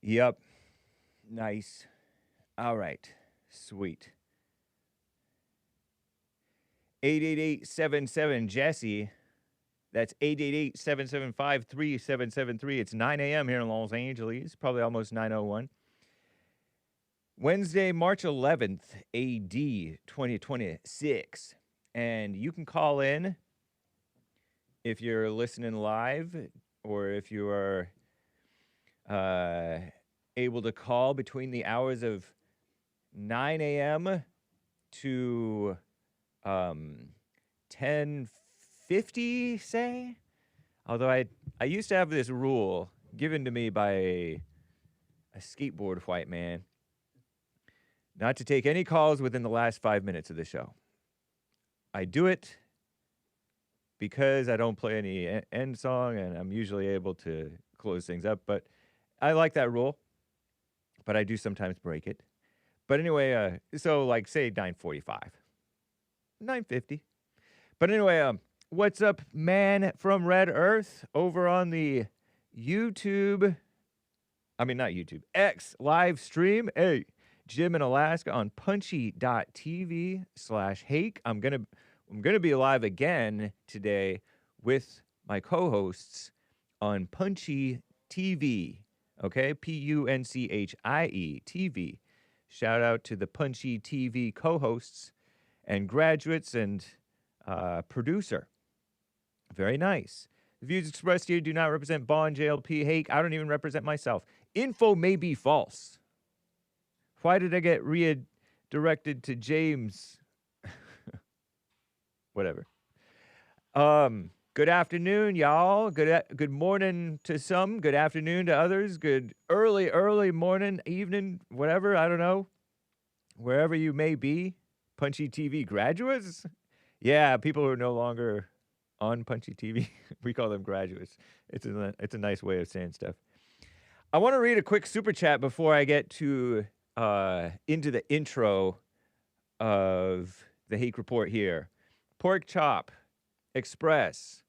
Yep. Nice. All right. Sweet. 888-77 Jesse. That's 888-775-3773. It's 9 a.m. here in Los Angeles. Probably almost 9:01. Wednesday, March 11th, AD 2026. And you can call in if you're listening live or if you are able to call between the hours of 9 a.m. to 10:50, say? Although I used to have this rule given to me by a skateboard white man not to take any calls within the last 5 minutes of the show. I do it because I don't play any end song, and I'm usually able to close things up. But I like that rule, but I do sometimes break it. But anyway, so like say 9:45, 9:50. But anyway, what's up, man from Red Earth over on the YouTube? I mean, not YouTube, X live stream. Hey, Jim in Alaska on punchy.tv/Hake. I'm gonna be live again today with my co-hosts on Punchy TV. Okay, PUNCHIE TV. Shout out to the Punchy TV co-hosts and graduates and producer. Very nice. The views expressed here do not represent Bond, JLP, Hake. I don't even represent myself. Info may be false. Why did I get redirected to James? Whatever. Good afternoon, y'all. Good morning to some. Good afternoon to others. Good early morning, evening, whatever. I don't know. Wherever you may be. Punchy TV graduates? Yeah, people who are no longer on Punchy TV. We call them graduates. It's a nice way of saying stuff. I want to read a quick super chat before I get to into the intro of the Hake Report here. Pork Chop Express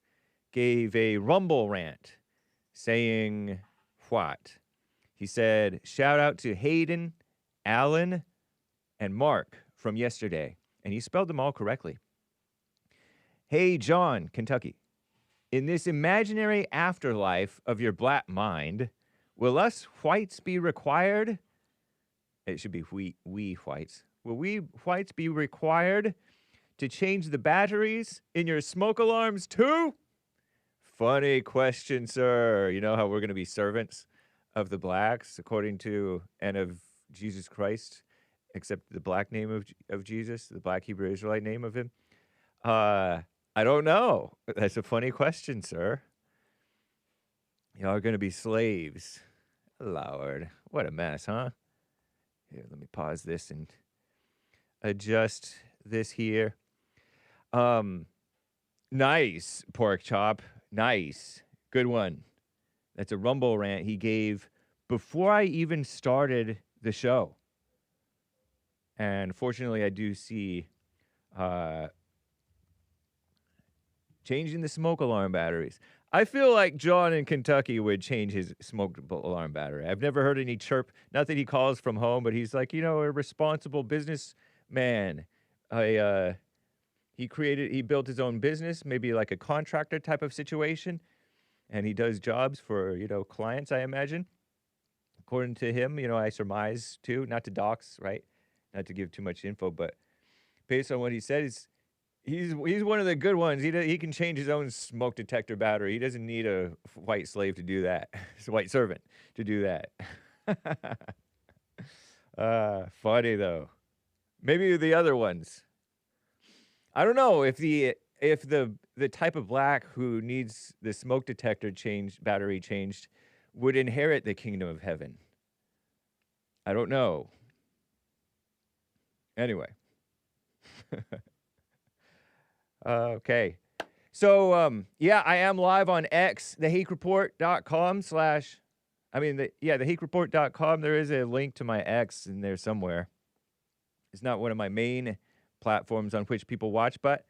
gave a Rumble rant saying what? He said, shout out to HADEN, Alan, and Mark from yesterday. And he spelled them all correctly. Hey, John, Kentucky. In this imaginary afterlife of your black mind, will us whites be required? It should be we whites. Will we whites be required to change the batteries in your smoke alarms too? Funny question, sir. You know how we're going to be servants of the blacks, according to and of Jesus Christ, except the black name of Jesus, the black Hebrew Israelite name of him? I don't know. That's a funny question, sir. Y'all are going to be slaves. Lord, what a mess, huh? Here, let me pause this and adjust this here. Nice, Pork Chop. Nice. Good one. That's a Rumble rant he gave before I even started the show. And fortunately, I do see changing the smoke alarm batteries. I feel like John in Kentucky would change his smoke alarm battery. I've never heard any chirp. Not that he calls from home, but he's like, a responsible businessman. He built his own business, maybe like a contractor type of situation. And he does jobs for, clients, I imagine. According to him, I surmise too, not to dox, right? Not to give too much info, but based on what he said, he's one of the good ones. He can change his own smoke detector battery. He doesn't need a white slave to do that. It's a white servant to do that. Funny though. Maybe the other ones. I don't know if the type of black who needs the smoke detector battery changed would inherit the kingdom of heaven. I don't know. Anyway. Okay. So, I am live on X, thehakereport.com thehakereport.com. There is a link to my X in there somewhere. It's not one of my main platforms on which people watch, but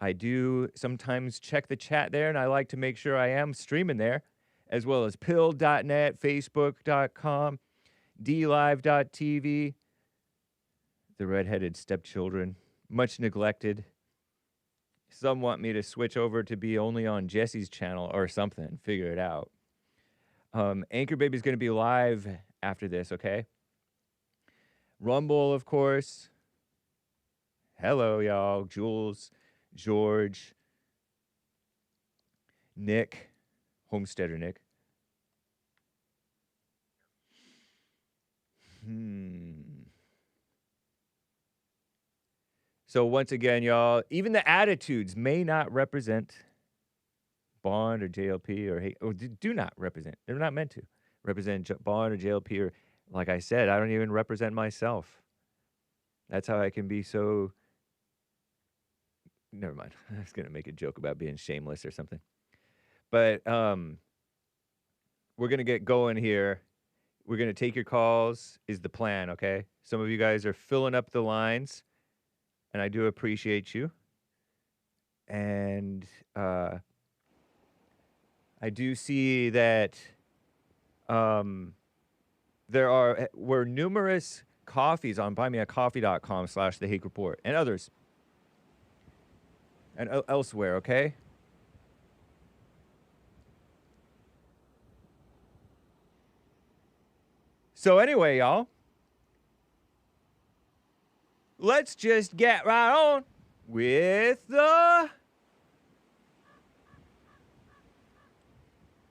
I do sometimes check the chat there, and I like to make sure I am streaming there, as well as pill.net, facebook.com, dlive.tv, the redheaded stepchildren, much neglected. Some want me to switch over to be only on Jesse's channel or something, figure it out. Anchor Baby's going to be live after this, okay? Rumble, of course. Hello, y'all. Jules, George, Nick, Homesteader Nick. So once again, y'all, even the attitudes may not represent Bond or JLP or Hake, or do not represent. They're not meant to represent Bond or JLP, or, like I said, I don't even represent myself. That's how I can be so... Never mind. I was going to make a joke about being shameless or something. But we're going to get going here. We're going to take your calls is the plan, okay? Some of you guys are filling up the lines, and I do appreciate you. And I do see that there were numerous coffees on buymeacoffee.com/The Hake Report and others. And elsewhere, okay? So anyway, y'all, let's just get right on with the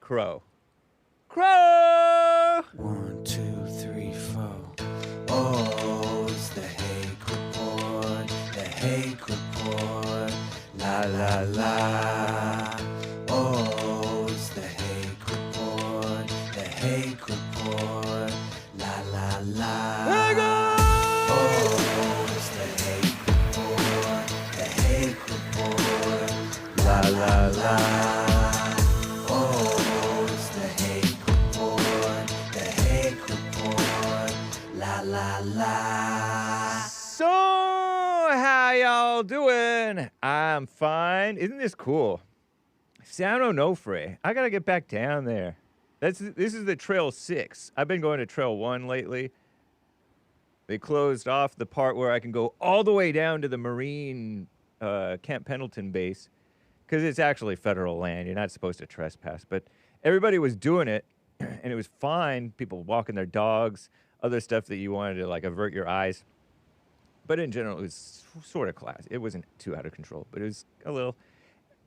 Crow. 1, 2, 3, 4. Oh, it's the Hake Report, the Hake Report. La la la. Oh, it's the Hake Report, the Hake Report. La la la. Oh, it's the Hake Report, the Hake Report. La la la. Oh, it's the Hake Report, the Hake Report. La la la. So, how y'all doing? I'm fine. Isn't this cool? Sound Onofre. I gotta get back down there. This is the Trail 6. I've been going to Trail 1 lately. They closed off the part where I can go all the way down to the Marine Camp Pendleton base, because it's actually federal land. You're not supposed to trespass. But everybody was doing it, and it was fine. People walking their dogs, other stuff that you wanted to, like, avert your eyes. But in general, it was sort of class. It wasn't too out of control, but it was a little...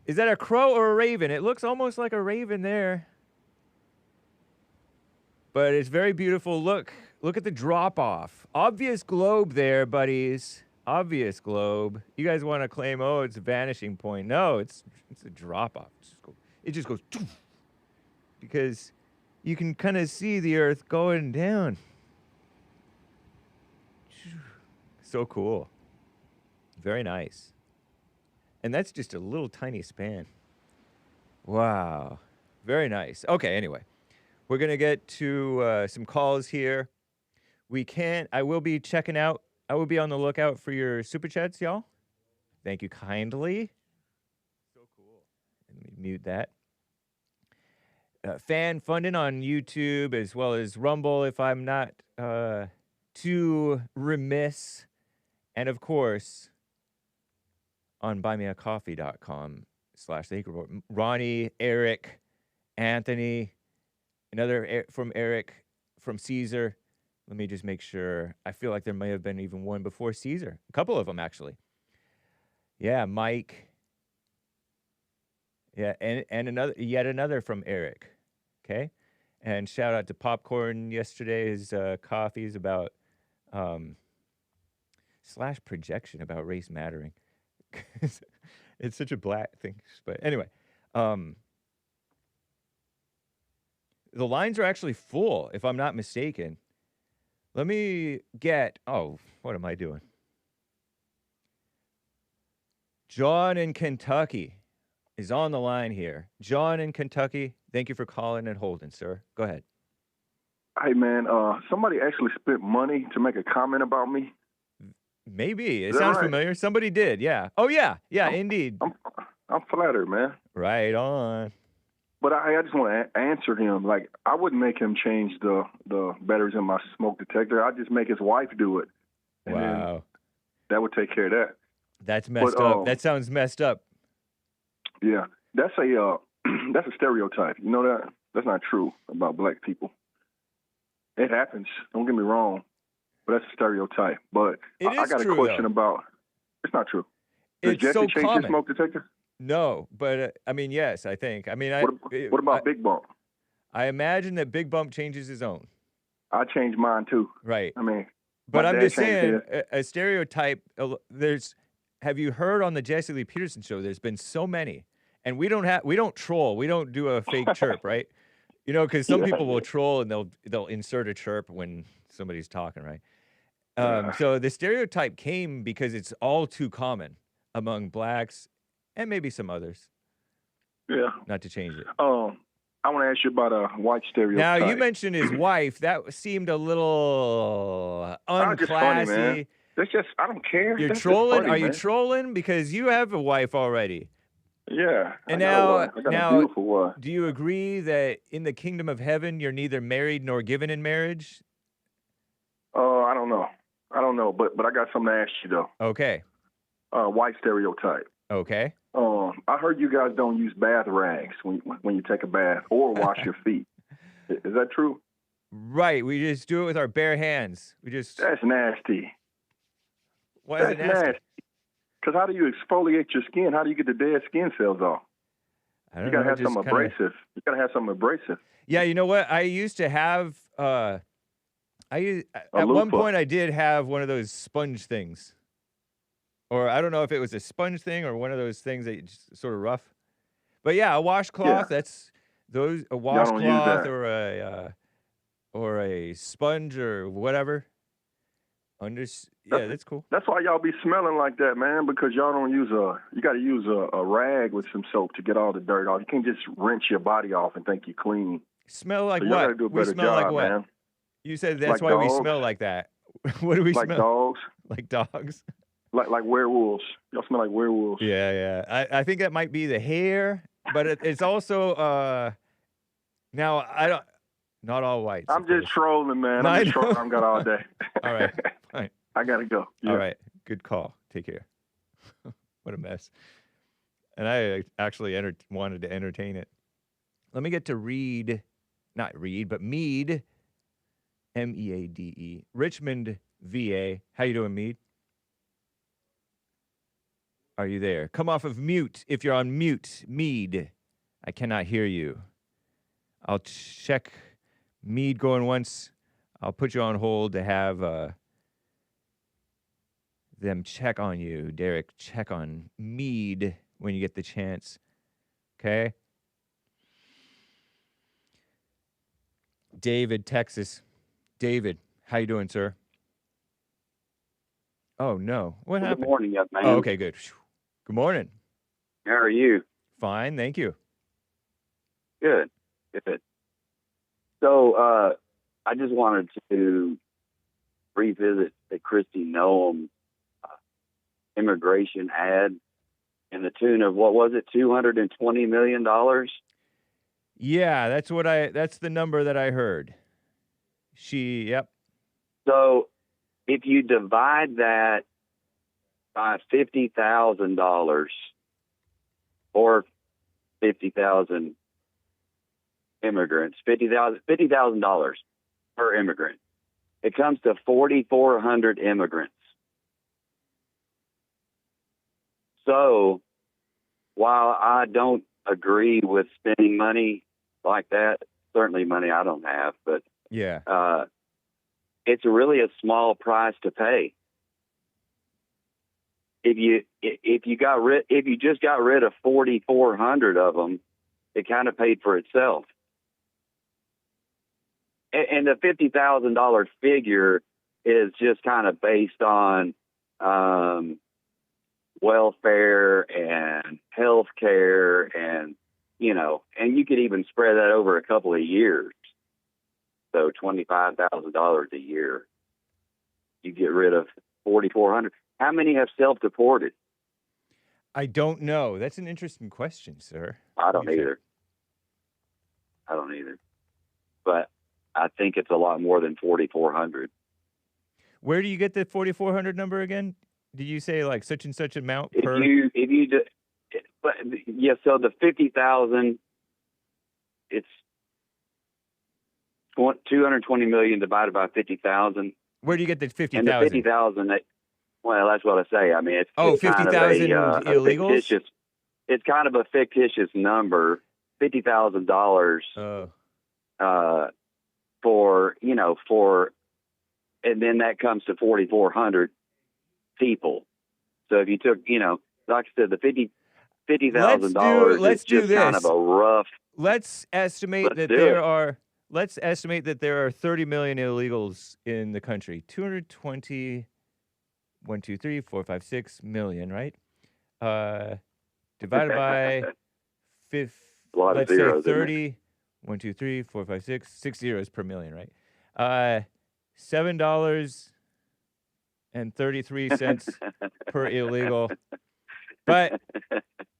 Is that a crow or a raven? It looks almost like a raven there. But it's very beautiful. Look at the drop-off. Obvious globe there, buddies. Obvious globe. You guys want to claim, oh, it's a vanishing point. No, it's a drop-off. It just goes... Because you can kind of see the Earth going down. So cool. Very nice. And that's just a little tiny span. Wow. Very nice. Okay, anyway. We're going to get to some calls here. I will be checking out. I will be on the lookout for your super chats, y'all. Thank you kindly. So cool. Let me mute that. Fan funding on YouTube as well as Rumble, if I'm not too remiss. And of course, on buymeacoffee.com/The Hake Report. Ronnie, Eric, Anthony, another from Eric, from Cesar. Let me just make sure. I feel like there may have been even one before Cesar. A couple of them, actually. Yeah, Mike. Yeah, and yet another from Eric. Okay? And shout out to Popcorn yesterday. His coffees about... / projection about race mattering. It's such a black thing. But anyway, the lines are actually full, if I'm not mistaken. Let me get... Oh, what am I doing? John in Kentucky is on the line here. John in Kentucky, thank you for calling and holding, sir. Go ahead. Hey, man, somebody actually spent money to make a comment about me. Maybe. It Is that sounds right? familiar. Somebody did, yeah. Oh, yeah. Yeah, I'm- indeed. I'm flattered, man. Right on. But I just want to answer him. Like, I wouldn't make him change the batteries in my smoke detector. I'd just make his wife do it. And then Wow. that would take care of that. That's messed up. That sounds messed up. Yeah. That's a that's a stereotype. You know that? That's not true about black people. It happens. Don't get me wrong. But that's a stereotype. But I got true, a question though. about, it's not true. Does It's Jesse so change common. his smoke detector? No, but I mean, yes, I think. I mean, What about Big Bump? I imagine that Big Bump changes his own. I changed mine too. Right. I mean, But my I'm dad just changed saying, a stereotype, have you heard on the Jesse Lee Peterson show, there's been so many. And we don't troll. We don't do a fake chirp, right? You know, because some people will troll and they'll insert a chirp when somebody's talking, right? So the stereotype came because it's all too common among blacks and maybe some others. Yeah. Not to change it. I want to ask you about a white stereotype. Now, you mentioned his wife. That seemed a little unclassy. Just funny, man. That's just, I don't care. You're That's trolling? Funny, Are you man. trolling? Because you have a wife already. Yeah. And I got a beautiful wife. do you agree that in the kingdom of heaven, you're neither married nor given in marriage? I don't know. But I got something to ask you, though. Okay. White stereotype. Okay. I heard you guys don't use bath rags when you take a bath or wash your feet. Is that true? Right. We just do it with our bare hands. That's nasty. Why is it nasty? Because how do you exfoliate your skin? How do you get the dead skin cells off? You gotta have some abrasive. You gotta have some abrasive. Yeah, you know what? I used to have. At one point, I did have one of those sponge things, or I don't know if it was a sponge thing or one of those things that just sort of rough. But yeah, a washcloth. Yeah. A washcloth or a sponge or whatever. That's cool. That's why y'all be smelling like that, man, because y'all don't use you got to use a rag with some soap to get all the dirt off. You can't just rinse your body off and think you're clean. Smell like so what? Y'all gotta do a better we smell job, like what? Man. You said that's like why dogs. we smell like that. What do we like smell? Dogs. Like dogs. Like werewolves. Y'all smell like werewolves. Yeah. I think that might be the hair, but it's also now I don't. Not all whites. I'm just trolling, man. I'm just trolling. I've got all day. All right. Fine. I gotta go. Yeah. All right. Good call. Take care. What a mess. And I actually wanted to entertain it. Let me get to Meade, Meade, Richmond, VA. How you doing, Meade? Are you there? Come off of mute if you're on mute. Meade, I cannot hear you. I'll check Meade going once. I'll put you on hold to have them check on you. Derek, check on Meade when you get the chance. Okay? David, Texas. David, how you doing, sir? Oh, no. What happened? Good morning, young man. Oh, okay, good. Good morning. How are you? Fine, thank you. Good. So I just wanted to revisit the Kristi Noem immigration ad in the tune of, what was it, $220 million? Yeah, that's the number that I heard. Yep. So if you divide that by $50,000 or 50,000 immigrants, $50,000 per immigrant, it comes to 4,400 immigrants. So while I don't agree with spending money like that, certainly money I don't have, but yeah, it's really a small price to pay. If you just got rid of 4,400 of them, it kind of paid for itself. And the $50,000 figure is just kind of based on welfare and health care, and and you could even spread that over a couple of years. So $25,000 a year, you get rid of 4,400. How many have self-deported? I don't know. That's an interesting question, sir. I don't either. But I think it's a lot more than 4,400. Where do you get the 4,400 number again? Did you say like such and such amount per? So the 50,000, it's 220 million divided by 50,000. Where do you get the 50,000? And the 50,000, well, that's what I say. I mean, it's 50,000 illegals. It's kind of a fictitious number, $50,000 for, and then that comes to 4,400 people. So if you took, like I said, the $50,000 is just kind of a rough. Let's estimate that there are 30 million illegals in the country. 220, 1, 2, 3, 4, 5, 6 million, right? Divided by let's say 30. 1, 2, 3, 4, 5, 6 zeros per million, right? $7.33 per illegal. But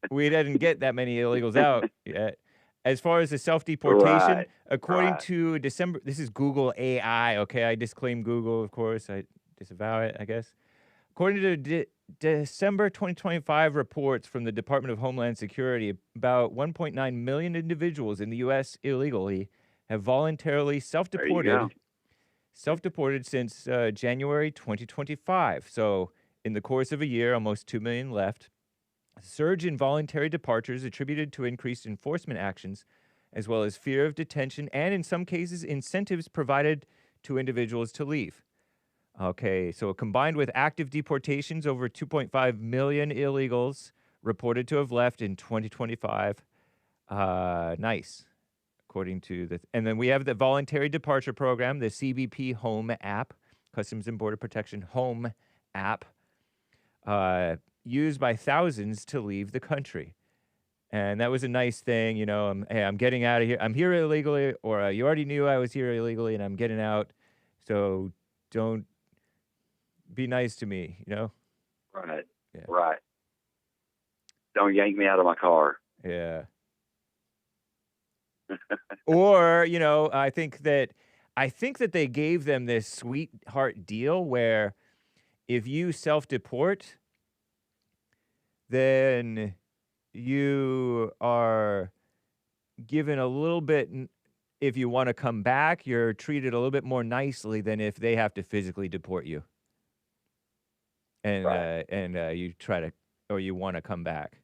we didn't get that many illegals out yet. As far as the self-deportation, according to December, this is Google AI, okay? I disclaim Google, of course. I disavow it, I guess. According to December 2025 reports from the Department of Homeland Security, about 1.9 million individuals in the U.S. illegally have voluntarily self-deported since January 2025. So in the course of a year, almost 2 million left. A surge in voluntary departures attributed to increased enforcement actions, as well as fear of detention, and in some cases, incentives provided to individuals to leave. Okay, so combined with active deportations, over 2.5 million illegals reported to have left in 2025. Nice. According to and then we have the voluntary departure program, the CBP Home app, Customs and Border Protection Home app, used by thousands to leave the country. And that was a nice thing, hey, I'm getting out of here. I'm here illegally, or you already knew I was here illegally and I'm getting out. So don't be nice to me, Right. Yeah. Right. Don't yank me out of my car. Yeah. Or, I think that they gave them this sweetheart deal where if you self-deport, then you are given a little bit, if you want to come back, you're treated a little bit more nicely than if they have to physically deport you. And you try to, or you want to come back.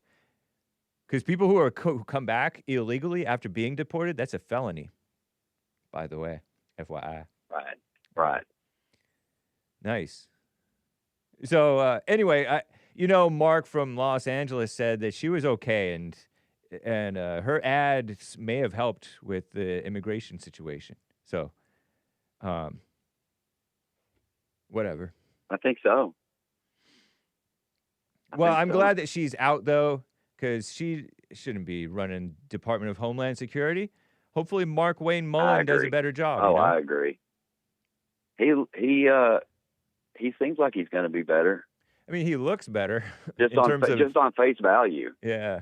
Because people who come back illegally after being deported, that's a felony, by the way, FYI. Right. Nice. So anyway, Mark from Los Angeles said that she was okay, and her ads may have helped with the immigration situation. So, whatever. I think so. I'm glad that she's out, though, because she shouldn't be running Department of Homeland Security. Hopefully Mark Wayne Mullen does a better job. Oh, I agree. He seems like he's going to be better. I mean, he looks better. Just on face value. Yeah.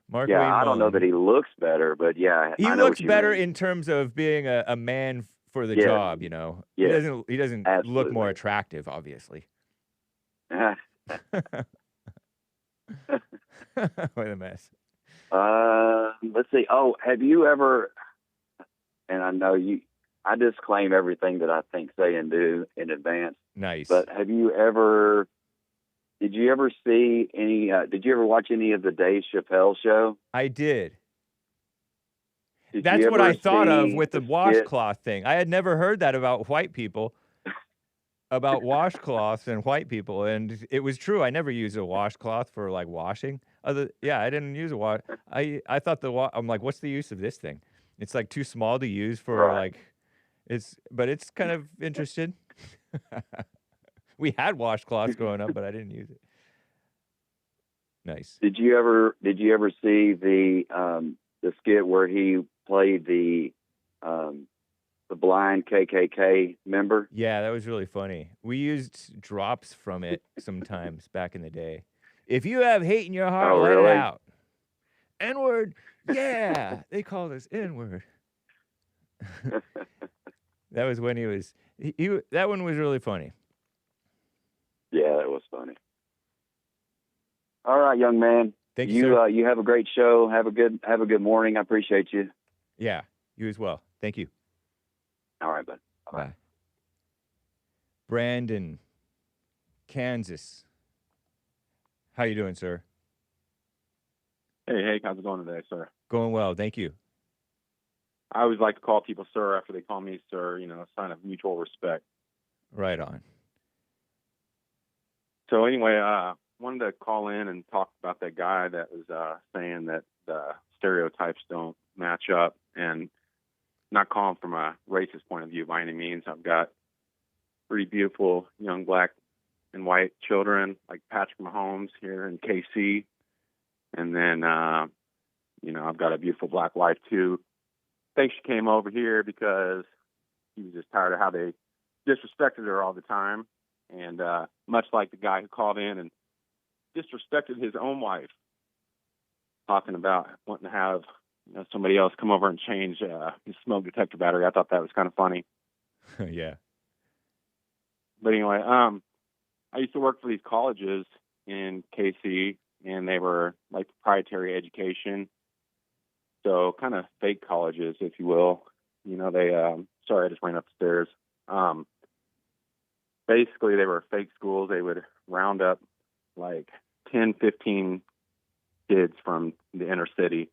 Mark Wayne Mullen. I don't know that he looks better, but yeah. He looks better in terms of being a man for the job, Yes. He doesn't look more attractive, obviously. What a mess. Let's see. Oh, have you ever, and I know I disclaim everything that I think, say, and do in advance. Nice. But did you ever watch any of the Dave Chappelle show? I did. That's what I thought of with the washcloth thing. I had never heard that about white people, about washcloths and white people. And it was true. I never used a washcloth for like washing. I didn't use a wash. I thought I'm like, what's the use of this thing? It's like too small to use for but it's kind of interesting. We had washcloths growing up, but I didn't use it. Nice. Did you ever see the skit where he played the the blind KKK member. Yeah, that was really funny. We used drops from it sometimes back in the day. If you have hate in your heart, let it out. N-word. Yeah, they called us N-word. That was when he was. That one was really funny. Yeah, that was funny. All right, young man. Thank you, sir. You have a great show. Have a good morning. I appreciate you. Yeah, you as well. Thank you. All right, bud. Bye. Brandon, Kansas. How you doing, sir? Hey, Hake, how's it going today, sir? Going well, thank you. I always like to call people sir after they call me sir, you know, a sign of mutual respect. Right on. So anyway, wanted to call in and talk about that guy that was saying that the stereotypes don't match up, and not calling from a racist point of view by any means. I've got pretty beautiful young black and white children like Patrick Mahomes here in KC. And then, you know, I've got a beautiful black wife too. I think she came over here because she was just tired of how they disrespected her all the time. And much like the guy who called in and disrespected his own wife, talking about wanting to have, you know, somebody else come over and change his smoke detector battery. I thought that was kind of funny. Yeah. But anyway, I used to work for these colleges in KC, and they were like proprietary education. So kind of fake colleges, if you will. You know, they, sorry, I just ran upstairs. Basically, they were fake schools. They would round up like 10, 15 kids from the inner city,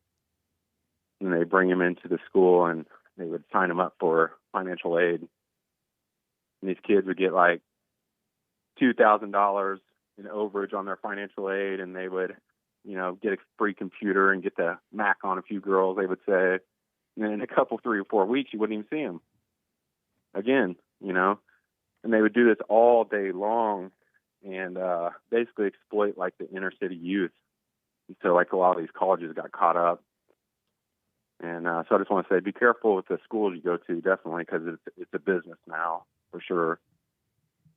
and they bring them into the school, and they would sign them up for financial aid. And these kids would get like $2,000 in overage on their financial aid, and they would, you know, get a free computer and get the Mac on a few girls, they would say. And then in a couple, 3 or 4 weeks, you wouldn't even see them again, you know. And they would do this all day long and basically exploit like the inner city youth. And so like a lot of these colleges got caught up. And so I just want to say, be careful with the schools you go to, definitely, because it's a business now, for sure.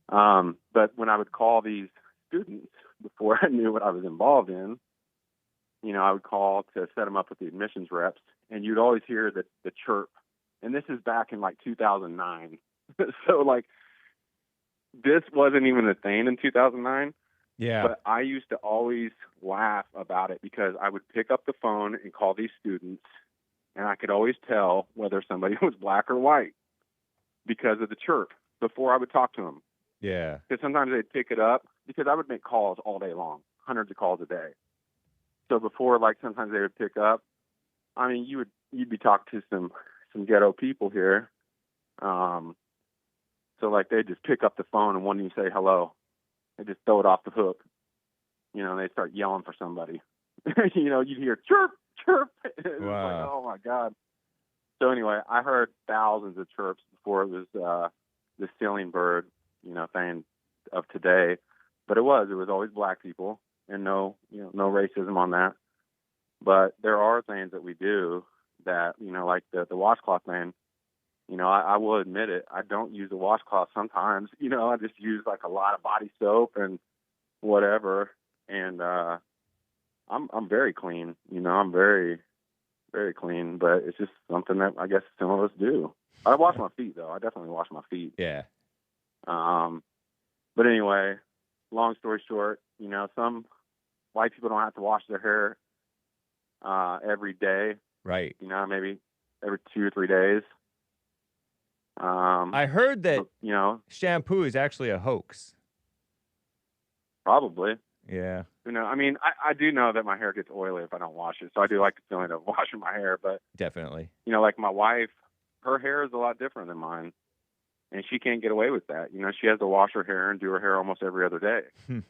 But when I would call these students before I knew what I was involved in, you know, I would call to set them up with the admissions reps, and you'd always hear the chirp. And this is back in like 2009. So like, this wasn't even a thing in 2009. Yeah. But I used to always laugh about it because I would pick up the phone and call these students, and I could always tell whether somebody was black or white because of the chirp before I would talk to them. Yeah. Because sometimes they'd pick it up, because I would make calls all day long, hundreds of calls a day. So before, like, sometimes they would pick up, I mean, you'd be talking to some ghetto people here. So like they'd just pick up the phone and wouldn't even say hello. They just throw it off the hook. You know, they start yelling for somebody. You know, you'd hear chirp, chirp. It's wow. like, oh my God. So anyway, I heard thousands of chirps before it was the ceiling bird, you know, thing of today. But it was always black people, and no racism on that. But there are things that we do that, you know, like the washcloth thing. You know, I will admit it. I don't use a washcloth sometimes. You know, I just use like a lot of body soap and whatever. And I'm very clean. You know, I'm very, very clean. But it's just something that I guess some of us do. I wash my feet, though. I definitely wash my feet. Yeah. But anyway, long story short, you know, some white people don't have to wash their hair every day. Right. You know, maybe every 2 or 3 days. I heard that, you know, shampoo is actually a hoax. Probably. Yeah. You know, I mean, I do know that my hair gets oily if I don't wash it, so I do like the feeling of washing my hair. But definitely, you know, like my wife, her hair is a lot different than mine, and she can't get away with that. You know, she has to wash her hair and do her hair almost every other day. And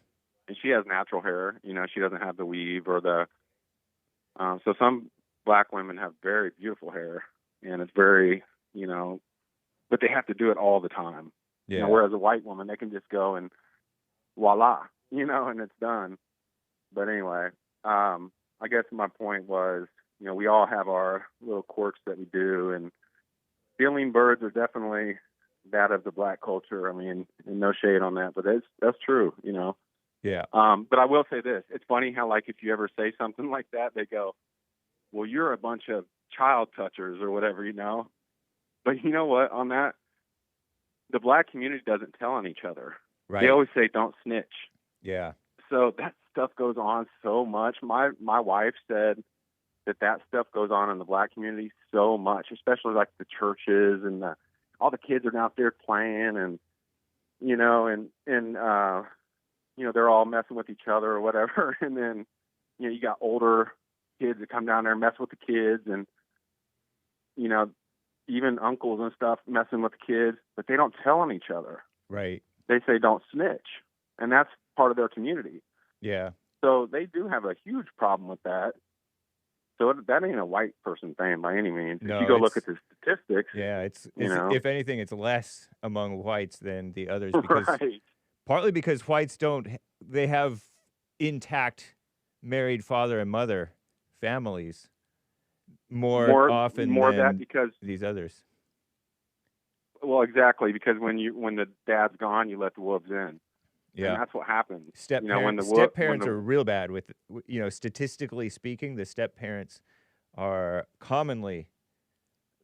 she has natural hair. You know, she doesn't have the weave or the. So some black women have very beautiful hair, and it's very, you know, but they have to do it all the time. Yeah. You know, whereas a white woman, they can just go and voila, you know, and it's done. But anyway, I guess my point was, you know, we all have our little quirks that we do, and stealing birds are definitely that of the black culture. I mean, and no shade on that, but that's true, you know. Yeah. But I will say this. It's funny how, like, if you ever say something like that, they go, well, you're a bunch of child touchers or whatever, you know. But you know what? On that, the black community doesn't tell on each other. Right. They always say, don't snitch. Yeah. So that stuff goes on so much. My wife said that stuff goes on in the black community so much, especially like the churches and all the kids are out there playing and, you know, and you know, they're all messing with each other or whatever. And then, you know, you got older kids that come down there and mess with the kids and, you know, even uncles and stuff messing with the kids, but they don't tell on each other. Right. They say don't snitch. And that's part of their community. Yeah. So they do have a huge problem with that. So that ain't a white person thing by any means. No, if you go look at the statistics. Yeah, it's you know, if anything, it's less among whites than the others because right. Partly because whites they have intact married father and mother families more often than that because these others. Well, exactly, because when the dad's gone, you let the wolves in. Yeah, and that's what happens. Step parents are real bad with, you know, statistically speaking, the step parents are commonly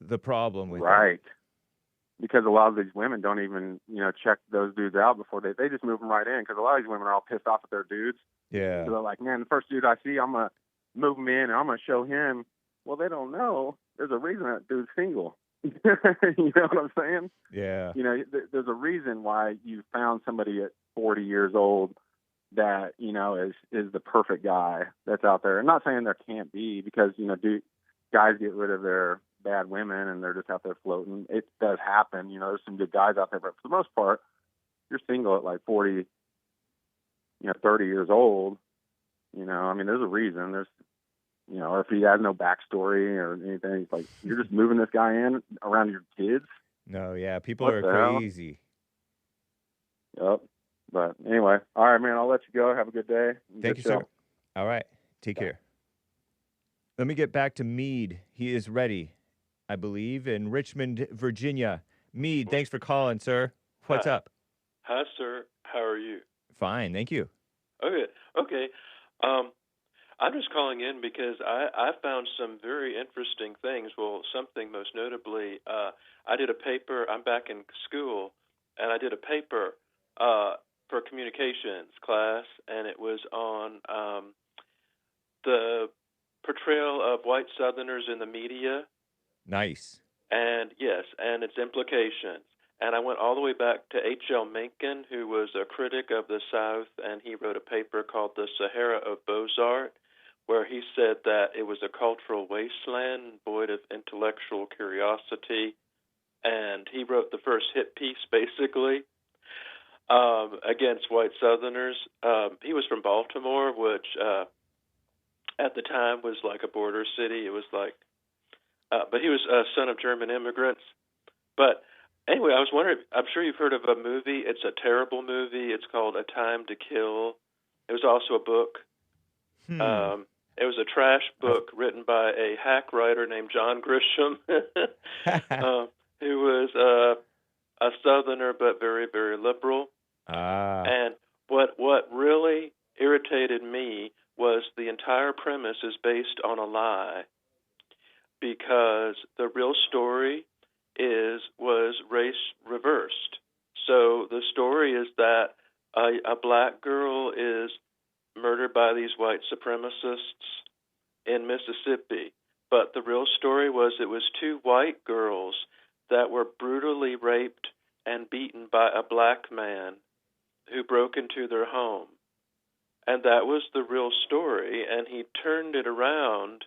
the problem with right. Because a lot of these women don't even, you know, check those dudes out before they just move them right in. Because a lot of these women are all pissed off at their dudes. Yeah. So they're like, man, the first dude I see, I'm gonna move him in and I'm gonna show him. Well, they don't know. There's a reason that dude's single. You know what I'm saying? Yeah. You know, there's a reason why you found somebody at 40 years old that, you know, is the perfect guy that's out there. I'm not saying there can't be, because, you know, guys get rid of their bad women and they're just out there floating. It does happen. You know, there's some good guys out there, but for the most part, you're single at like 40, you know, 30 years old. You know, I mean, there's a reason. There's, you know, or if he has no backstory or anything, it's like, you're just moving this guy in around your kids. No, yeah, people are crazy. Yep. But anyway, all right, man, I'll let you go. Have a good day. Thank you, sir. All right. Take care. Let me get back to Meade. He is ready, I believe, in Richmond, Virginia. Meade, thanks for calling, sir. What's up? Hi, sir. How are you? Fine, thank you. Okay. I'm just calling in because I found some very interesting things. Well, something most notably, I did a paper. I'm back in school, and I did a paper for communications class, and it was on the portrayal of white Southerners in the media. Nice. And yes, and its implications. And I went all the way back to H.L. Mencken, who was a critic of the South, and he wrote a paper called The Sahara of Beaux-Arts, where he said that it was a cultural wasteland void of intellectual curiosity. And he wrote the first hit piece, basically, against white Southerners. He was from Baltimore, which at the time was like a border city. It was like, but he was a son of German immigrants. But anyway, I was wondering, I'm sure you've heard of a movie. It's a terrible movie. It's called A Time to Kill. It was also a book. It was a trash book written by a hack writer named John Grisham, who was a Southerner but very, very liberal. And what really irritated me was the entire premise is based on a lie, because the real story was race reversed. So the story is that a black girl is murdered by these white supremacists in Mississippi. But the real story was it was two white girls that were brutally raped and beaten by a black man who broke into their home. And that was the real story, and he turned it around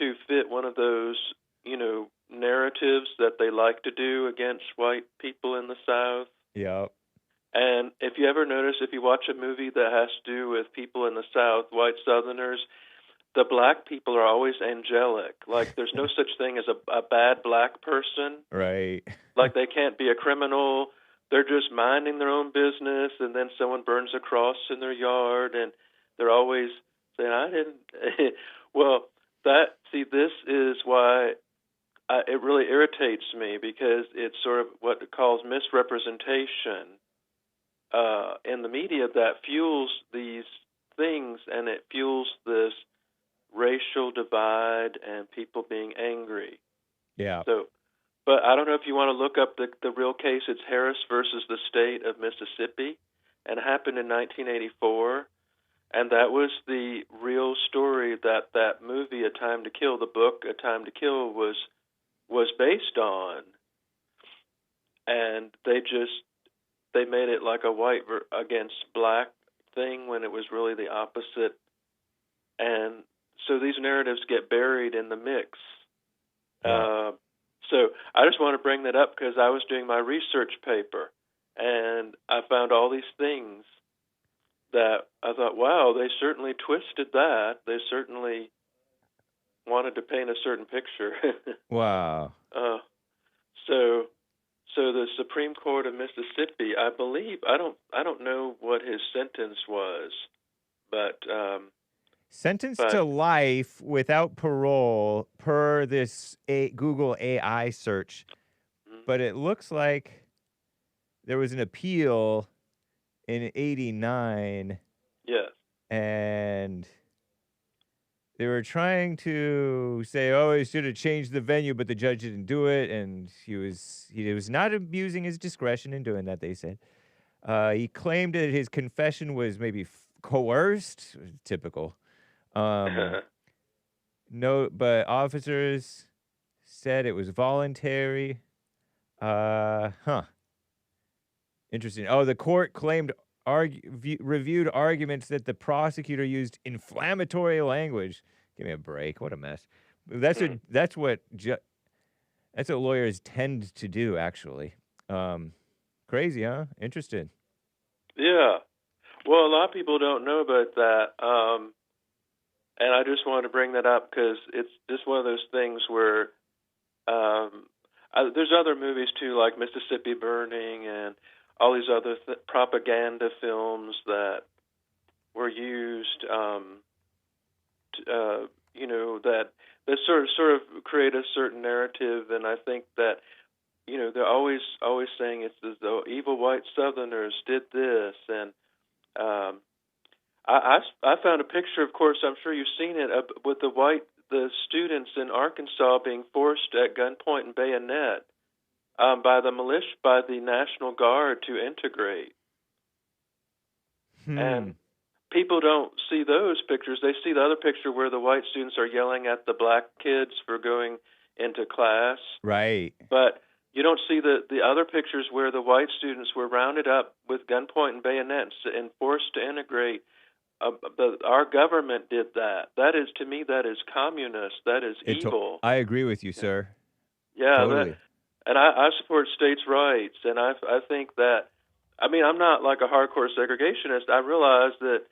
to fit one of those, you know, narratives that they like to do against white people in the South. Yep. And if you ever notice, if you watch a movie that has to do with people in the South, white Southerners, the black people are always angelic. Like, there's no such thing as a bad black person. Right. Like, they can't be a criminal. They're just minding their own business, and then someone burns a cross in their yard, and they're always saying, I didn't. Well, this is why it really irritates me, because calls misrepresentation in the media that fuels these things, and it fuels this racial divide and people being angry. Yeah. So, but I don't know if you want to look up the real case. It's Harris versus the state of Mississippi, and it happened in 1984. And that was the real story that movie, A Time to Kill, the book, A Time to Kill, was based on. And they made it like a white against black thing when it was really the opposite. And so these narratives get buried in the mix. Yeah. So I just want to bring that up because I was doing my research paper, and I found all these things that I thought, wow, they certainly twisted that. They certainly wanted to paint a certain picture. Wow. So the Supreme Court of Mississippi, I believe, I don't know what his sentence was, but sentenced to life without parole per this Google AI search. Mm-hmm. But it looks like there was an appeal in 89. Yes. And they were trying to say, oh, he should have changed the venue, but the judge didn't do it, and he was not abusing his discretion in doing that, they said. He claimed that his confession was maybe coerced, typical. No, but officers said it was voluntary. Interesting. Oh, the court claimed reviewed arguments that the prosecutor used inflammatory language. Give me a break. What a mess. That's what lawyers tend to do, actually. Crazy, huh? Interesting. Yeah. Well, a lot of people don't know about that. And I just wanted to bring that up because it's just one of those things where there's other movies too, like Mississippi Burning and all these other propaganda films that were used, that sort of create a certain narrative. And I think that, they're always saying it's as though evil white Southerners did this. And I found a picture, of course, I'm sure you've seen it, with the students in Arkansas being forced at gunpoint and bayonet by the militia, by the National Guard to integrate. And people don't see those pictures. They see the other picture where the white students are yelling at the black kids for going into class. Right. But you don't see the other pictures where the white students were rounded up with gunpoint and bayonets and forced to integrate. Our government did that. To me, that is communist. That is evil. I agree with you, sir. Yeah, totally. And I support states' rights, and I think that, I'm not like a hardcore segregationist. I realize that,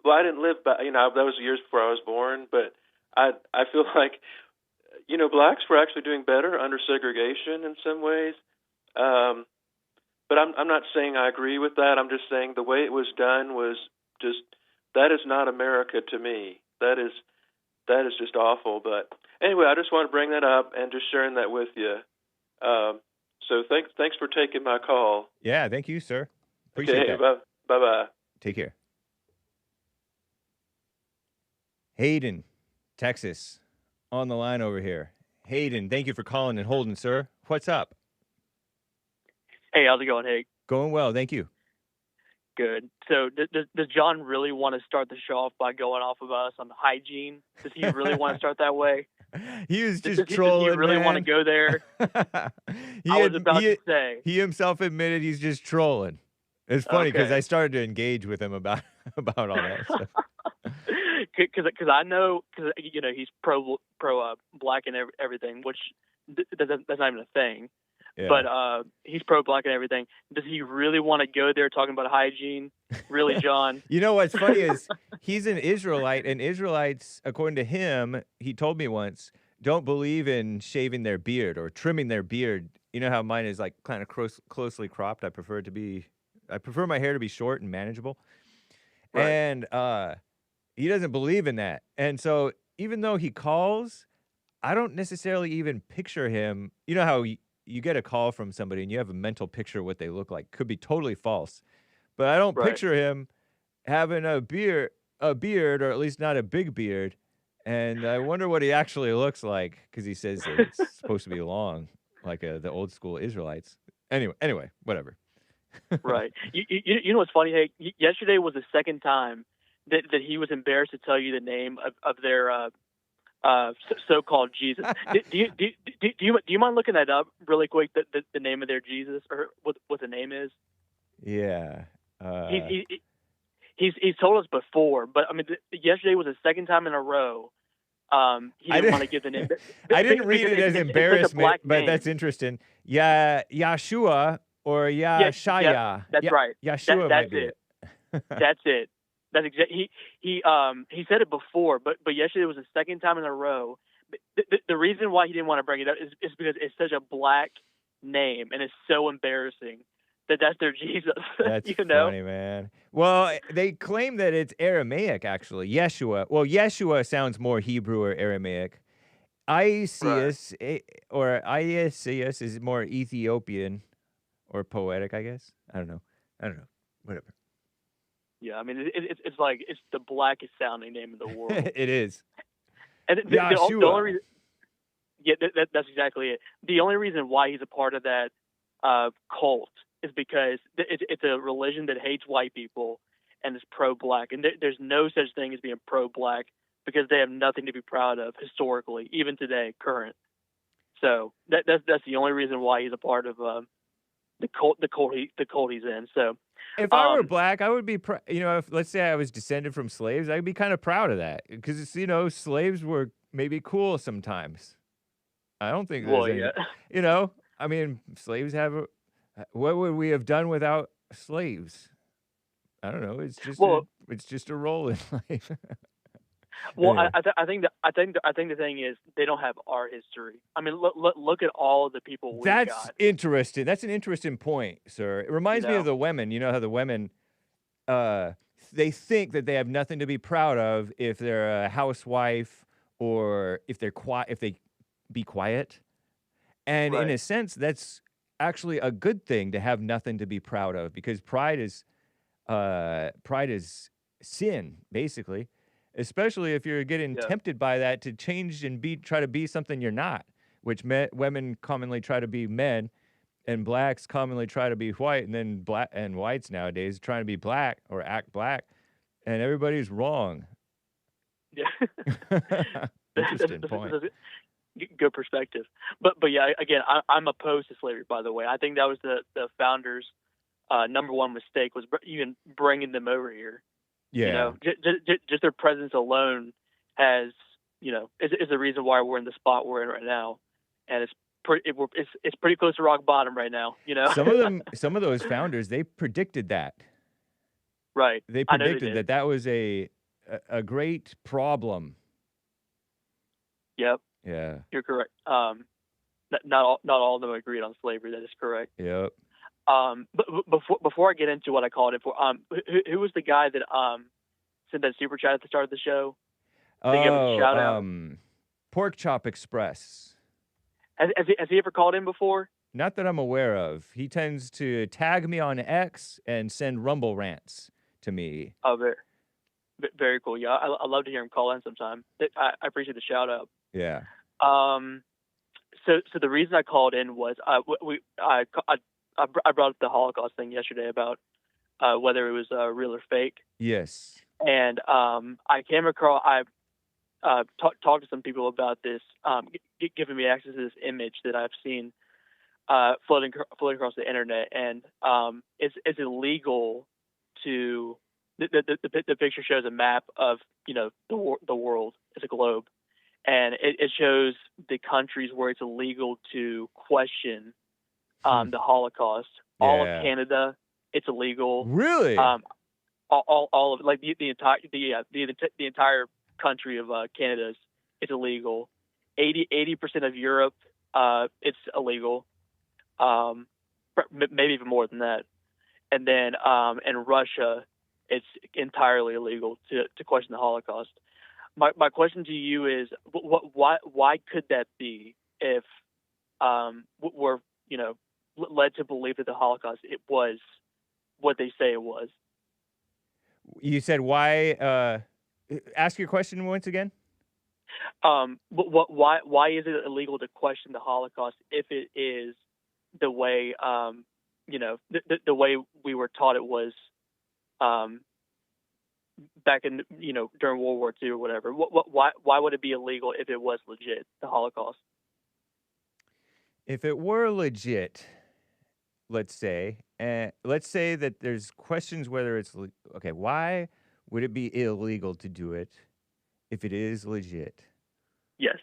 I didn't live back, that was years before I was born, but I feel like, blacks were actually doing better under segregation in some ways. But I'm not saying I agree with that. I'm just saying the way it was done was just, that is not America to me. That is just awful. But anyway, I just want to bring that up and just sharing that with you. So thanks for taking my call. Yeah, thank you, sir. Appreciate that. Bye-bye. Take care. Hayden, Texas, on the line over here. Hayden, thank you for calling and holding, sir. What's up? Hey, how's it going, Hake? Going well, thank you. Good. So does John really want to start the show off by going off of us on hygiene? Does he really want to start that way? He was just trolling, Does he really man. want to go there? I was about to say. He himself admitted he's just trolling. It's funny because I started to engage with him about all that stuff. Because I know, he's pro black and everything, which that's not even a thing. Yeah. But he's pro-black and everything. Does he really want to go there talking about hygiene? Really, John? You know what's funny is he's an Israelite, and Israelites, according to him, he told me once, don't believe in shaving their beard or trimming their beard. You know how mine is like kind of closely cropped? I prefer my hair to be short and manageable. Right. And he doesn't believe in that. And so even though he calls, I don't necessarily even picture him. You know how you get a call from somebody and you have a mental picture of what they look like. Could be totally false, but I don't picture him having a beard, or at least not a big beard. And I wonder what he actually looks like, because he says that it's supposed to be long, like the old school Israelites. Anyway, whatever. Right. You know what's funny? Hey, yesterday was the second time that he was embarrassed to tell you the name of their so-called Jesus. Do you mind looking that up really quick? The name of their Jesus, or what the name is? Yeah. He's told us before, but I mean, yesterday was the second time in a row. He didn't want to give the name. I didn't read it as embarrassment, but name. That's interesting. Yeah, Yahshua or Yahshua. Yeah, that's right. Yahshua might be it. That's it. That's exactly. He said it before, but yesterday was the second time in a row. The reason why he didn't want to bring it up is because it's such a black name and it's so embarrassing that's their Jesus. That's funny, man. Well, they claim that it's Aramaic, actually. Yeshua. Well, Yeshua sounds more Hebrew or Aramaic. Isis or Isis is more Ethiopian or poetic, I guess. I don't know. Whatever. Yeah, I mean, it's like it's the blackest sounding name in the world. It is. And the only reason, that's exactly it. The only reason why he's a part of that cult is because it's a religion that hates white people and is pro-black. And there's no such thing as being pro-black because they have nothing to be proud of historically, even today, current. So that's the only reason why he's a part of the cult he's in. So if I were black, I would be, if let's say I was descended from slaves, I'd be kind of proud of that because slaves were maybe cool sometimes. I don't think I mean, slaves have what would we have done without slaves? I don't know. It's just a role in life. Well, anyway. I think the thing is they don't have our history. I mean, look at all of the people we got. That's interesting. That's an interesting point, sir. It reminds me of the women. You know how the women, they think that they have nothing to be proud of if they're a housewife or if they be quiet. And in a sense, that's actually a good thing to have nothing to be proud of, because pride is sin, basically, especially if you're getting tempted by that to change and try to be something you're not, which women commonly try to be men and blacks commonly try to be white, and then black and whites nowadays trying to be black or act black, and everybody's wrong. Yeah. Interesting point. Good perspective. But yeah, again, I'm opposed to slavery, by the way. I think that was the founders' number one mistake, was even bringing them over here. Yeah. Just their presence alone is the reason why we're in the spot we're in right now. And it's pretty close to rock bottom right now, Some of those founders, they predicted that. Right. They predicted that was a great problem. Yep. Yeah, you're correct. Not all of them agreed on slavery. That is correct. Yep. But before I get into what I called it for, who was the guy that sent that super chat at the start of the show? Shout out. Pork Chop Express. Has he ever called in before? Not that I'm aware of. He tends to tag me on X and send Rumble rants to me. Oh, very cool. Yeah, I love to hear him call in sometime. I appreciate the shout out. Yeah. So the reason I called in was I brought up the Holocaust thing yesterday about whether it was real or fake. Yes. And I came across, I talked to some people about this, giving me access to this image that I've seen floating across the internet, and it's illegal to. The picture shows a map of the world. It's a globe, and it shows the countries where it's illegal to question the Holocaust. Yeah. All of Canada, it's illegal. Really? All of it, like the entire country of Canada, it's illegal. 80% of Europe, it's illegal. Maybe even more than that. And then in Russia, it's entirely illegal to question the Holocaust. My question to you is, why could that be if we're led to believe that the Holocaust, it was what they say it was. You said why? Ask your question once again. Why is it illegal to question the Holocaust if it is the way the way we were taught it was back in during World War II or whatever? Why would it be illegal if it was legit, the Holocaust? If it were legit, let's say that there's questions whether it's okay. Why would it be illegal to do it if it is legit? Yes.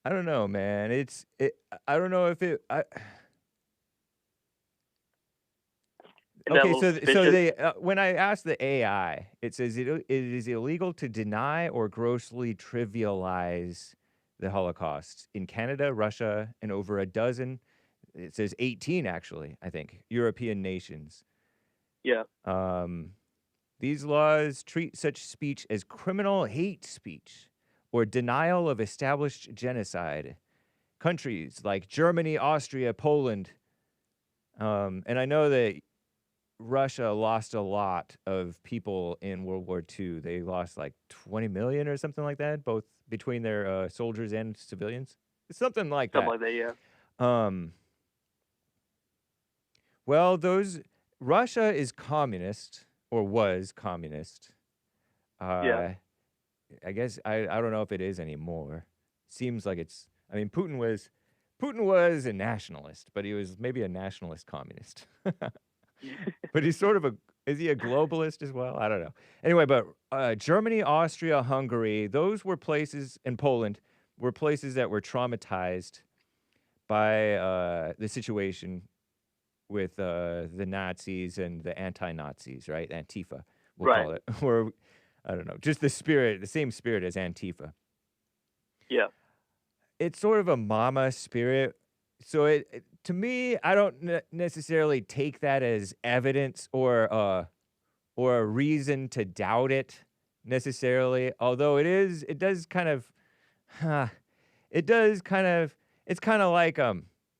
I don't know, man. I don't know if it. Okay, so they when I asked the AI, it says it is illegal to deny or grossly trivialize the Holocaust in Canada, Russia, and over a dozen. It says 18, actually, I think, European nations. Yeah. These laws treat such speech as criminal hate speech or denial of established genocide. Countries like Germany, Austria, Poland, and I know that Russia lost a lot of people in World War II. They lost like 20 million or something like that, both between their soldiers and civilians. It's something like that. Something like that, yeah. Well, Russia is communist, or was communist. Yeah. I guess I don't know if it is anymore. Seems like it's. I mean, Putin was a nationalist, but he was maybe a nationalist communist. But he's sort of is he a globalist as well? I don't know. Anyway, but Germany, Austria, Hungary, those were places, and Poland were places that were traumatized by the situation with the Nazis and the anti-Nazis, right? Antifa, we'll call it. Or, I don't know, just the same spirit as Antifa. Yeah. It's sort of a mama spirit. So to me, I don't necessarily take that as evidence or a reason to doubt it necessarily. Although it's kind of like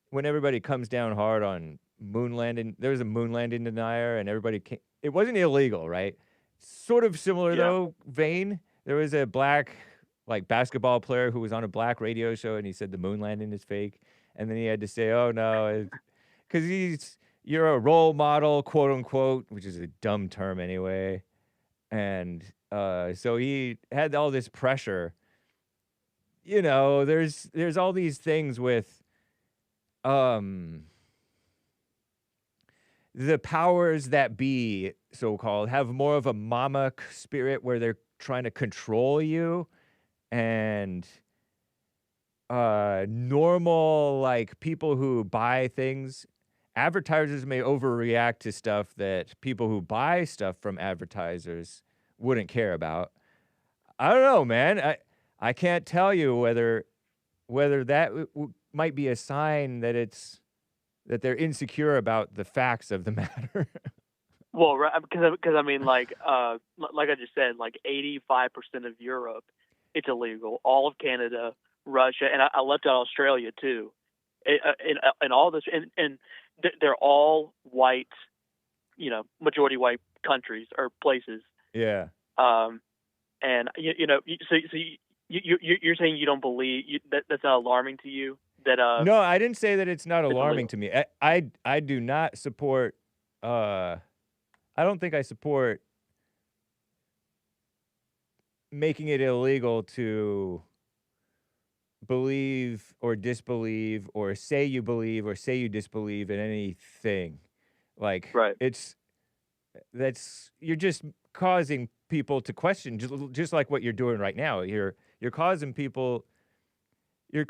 when everybody comes down hard on moon landing. There was a moon landing denier, and everybody it wasn't illegal, right? Sort of similar though vein. There was a black basketball player who was on a black radio show, and he said the moon landing is fake. And then he had to say, oh, no, because you're a role model, quote unquote, which is a dumb term anyway. And so he had all this pressure. There's all these things with the powers that be, so-called, have more of a mama spirit where they're trying to control you. And normal people who buy things, advertisers may overreact to stuff that people who buy stuff from advertisers wouldn't care about. I don't know, man. I can't tell you whether that might be a sign that they're insecure about the facts of the matter. Well, right, because I mean, like I just said, 85% of Europe, it's illegal. All of Canada, Russia, and I left out Australia too, and all this, and they're all white, majority white countries or places. Yeah. And so you're saying you don't believe that's not alarming to you? That no, I didn't say that it's not alarming to me. I do not support. I don't think I support making it illegal to believe or disbelieve or say you believe or say you disbelieve in anything. You're just causing people to question, just like what you're doing right now. You're causing people, you're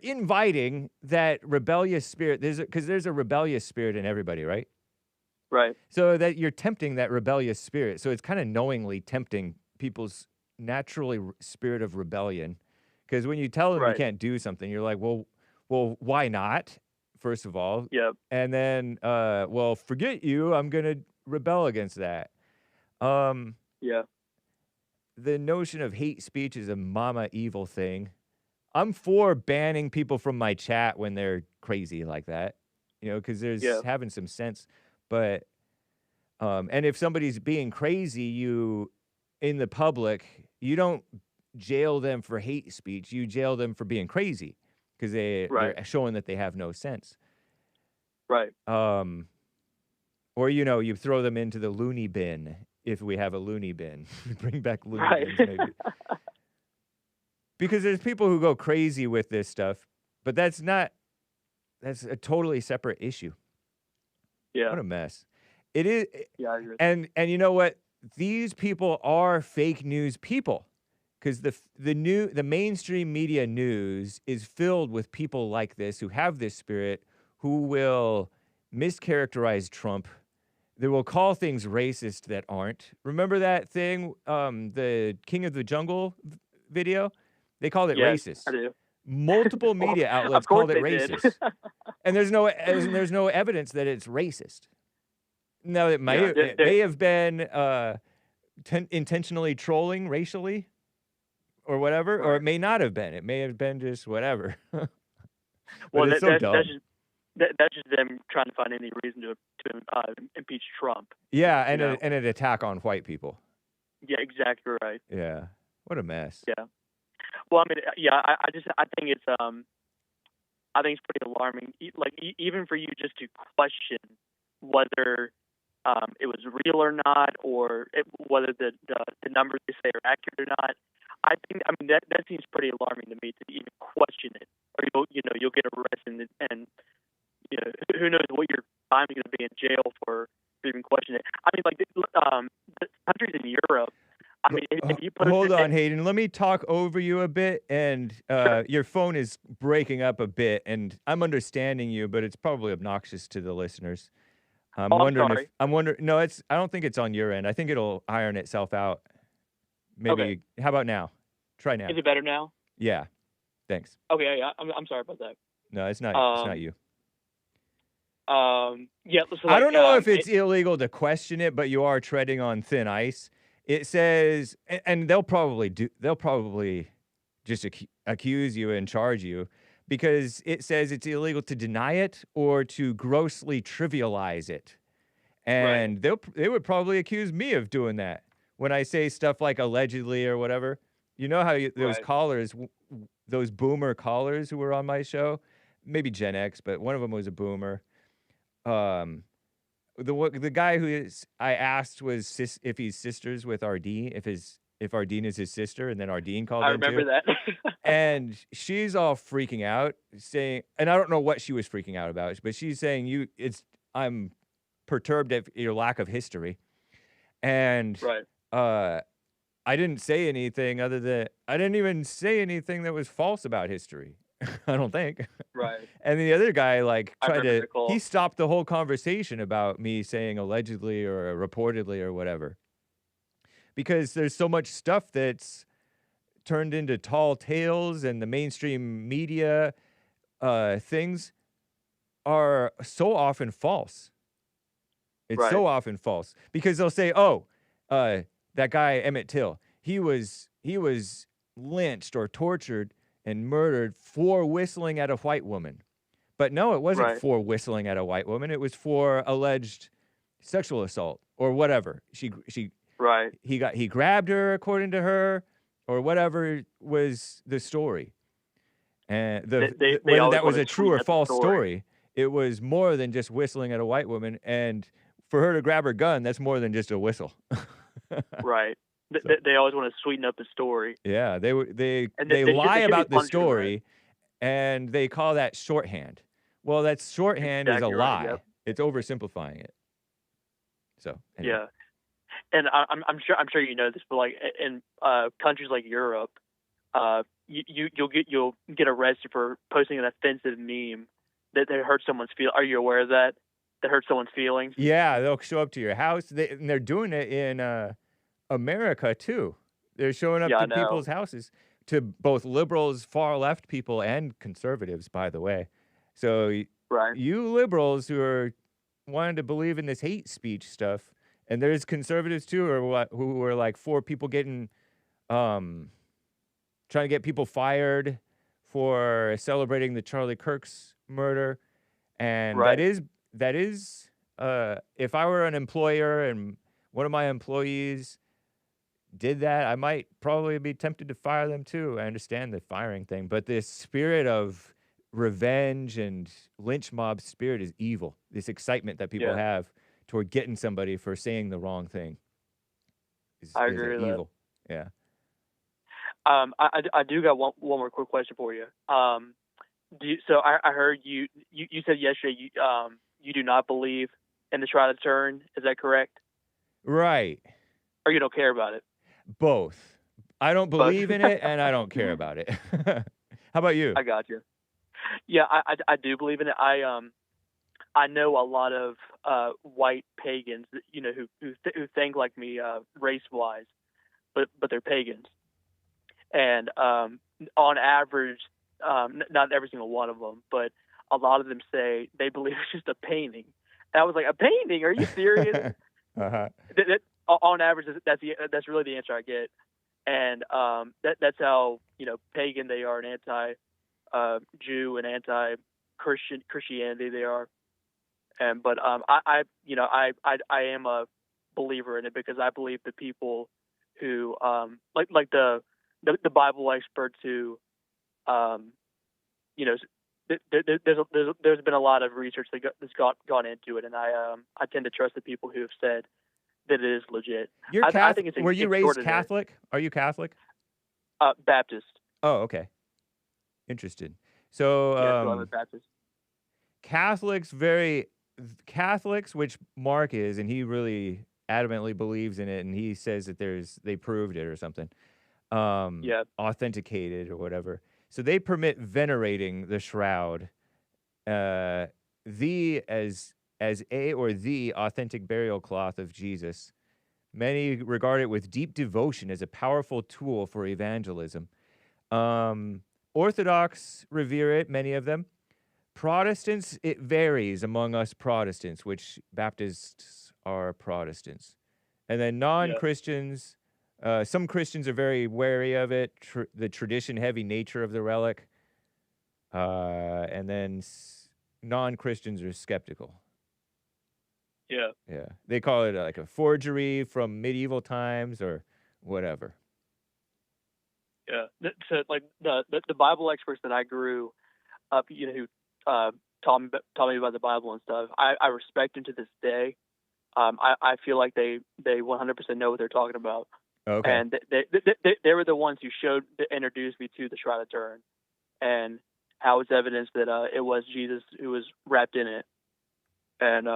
inviting that rebellious spirit. Because there's a rebellious spirit in everybody, right? Right. So that you're tempting that rebellious spirit. So it's kind of knowingly tempting people's naturally spirit of rebellion. Because when you tell them you can't do something, you're like, well, why not? First of all. Yep. And then, well, forget you. I'm going to rebel against that. Yeah. the notion of hate speech is a mama evil thing. I'm for banning people from my chat when they're crazy like that, because there's having some sense. But, and if somebody's being crazy, in the public, you don't jail them for hate speech. You jail them for being crazy because they're showing that they have no sense. Right. Or, you throw them into the loony bin if we have a loony bin. Bring back loony bins, maybe. Because there's people who go crazy with this stuff, but that's a totally separate issue. Yeah. What a mess. It is. Yeah, I agree. And you know what? These people are fake news people. Because the mainstream media news is filled with people like this who have this spirit, who will mischaracterize Trump. They will call things racist that aren't. Remember that thing, the King of the Jungle video? They called it racist. I do. Multiple media outlets called it racist. And there's no evidence that it's racist. Now, it may have been intentionally trolling racially or whatever, or it may not have been. It may have been just whatever. Well, it's so dumb. That's just them trying to find any reason to impeach Trump. Yeah, and an attack on white people. Yeah, exactly right. Yeah, what a mess. Yeah. Well, I mean, I think it's pretty alarming. Like even for you just to question whether it was real or not, or whether the numbers they say are accurate or not. I mean that seems pretty alarming to me to even question it, or you'll get arrested and who knows what your time is going to be in jail for even question it. I mean, like the countries in Europe. I mean, if you put hold on, Hayden. Let me talk over you a bit, and your phone is breaking up a bit, and I'm understanding you, but it's probably obnoxious to the listeners. I'm wondering. No, I don't think it's on your end. I think it'll iron itself out. Maybe. Okay. How about now? Try now. Is it better now? Yeah. Thanks. Okay. Yeah. I'm sorry about that. No, it's not. It's not you. Yeah. So I don't know if it's illegal to question it, but you are treading on thin ice. It says, and they'll probably just accuse you and charge you, because it says it's illegal to deny it or to grossly trivialize it. And they would probably accuse me of doing that when I say stuff like allegedly or whatever. You know how those callers, those boomer callers who were on my show, maybe Gen X, but one of them was a boomer. The guy I asked was if he's sisters with Ardeen, if Ardeen is his sister, and then Ardeen called in too. I remember that. And she's all freaking out, saying, and I don't know what she was freaking out about, but she's saying I'm perturbed at your lack of history. And I didn't say anything I didn't even say anything that was false about history. I don't think. Right. And the other guy he stopped the whole conversation about me saying allegedly or reportedly or whatever. Because there's so much stuff that's turned into tall tales, and the mainstream media things are so often false. It's so often false because they'll say, that guy Emmett Till, he was lynched or tortured and murdered for whistling at a white woman. But no, it wasn't for whistling at a white woman. It was for alleged sexual assault or whatever. He grabbed her, according to her, or whatever was the story. And whether that was a true or false story, it was more than just whistling at a white woman. And for her to grab her gun, that's more than just a whistle. Right. They always want to sweeten up the story. Yeah, they lie about the story, and they call that shorthand. Well, that's shorthand is a lie. Yep. It's oversimplifying it. So anyway. Yeah, and I'm sure you know this, but like in countries like Europe, you'll get arrested for posting an offensive meme that hurts someone's feelings. Are you aware of that? That hurts someone's feelings. Yeah, they'll show up to your house. And they're doing it in America too. They're showing up to people's houses, to both liberals, far left people, and conservatives, by the way. So you liberals who are wanting to believe in this hate speech stuff, and there's conservatives too, who are like for people getting trying to get people fired for celebrating the Charlie Kirk's murder. And Right. that is, if I were an employer and one of my employees did that, I might probably be tempted to fire them too. I understand the firing thing, but this spirit of revenge and lynch mob spirit is evil. This excitement that people have toward getting somebody for saying the wrong thing is evil. Yeah. I do got one more quick question for you. So I heard you said yesterday you do not believe in the Shroud of Turin. Is that correct? Right. Or you don't care about it? Both. I don't believe in it, and I don't care about it. How about you? I got you. Yeah, I do believe in it. I know a lot of white pagans, who think like me, race wise, but they're pagans, and on average, not every single one of them, but a lot of them say they believe it's just a painting. And I was like, a painting? Are you serious? Uh-huh. On average, that's really the answer I get, and that's how pagan they are, and anti-Jew and anti-Christianity they are, but I am a believer in it because I believe the people who like the Bible experts who there's been a lot of research that's gone into it, and I tend to trust the people who have said that it is legit. You're Catholic. I think it's were you raised Catholic? Are you Catholic? Baptist. Oh, okay. Interested. So, I'm a Baptist. Catholics, which Mark is, and he really adamantly believes in it, and he says that they proved it or something. Authenticated or whatever. So they permit venerating the shroud, as the authentic burial cloth of Jesus. Many regard it with deep devotion as a powerful tool for evangelism. Orthodox revere it, many of them. Protestants, it varies among us Protestants, which Baptists are Protestants. And then non-Christians, some Christians are very wary of it, the tradition-heavy nature of the relic. And then non-Christians are skeptical. Yeah. Yeah. They call it like a forgery from medieval times or whatever. Yeah. So like the Bible experts that I grew up, who taught me about the Bible and stuff, I respect them to this day. I feel like they 100% know what they're talking about. Okay. And they were the ones who introduced me to the Shroud of Turin and how it's evidence that it was Jesus who was wrapped in it. And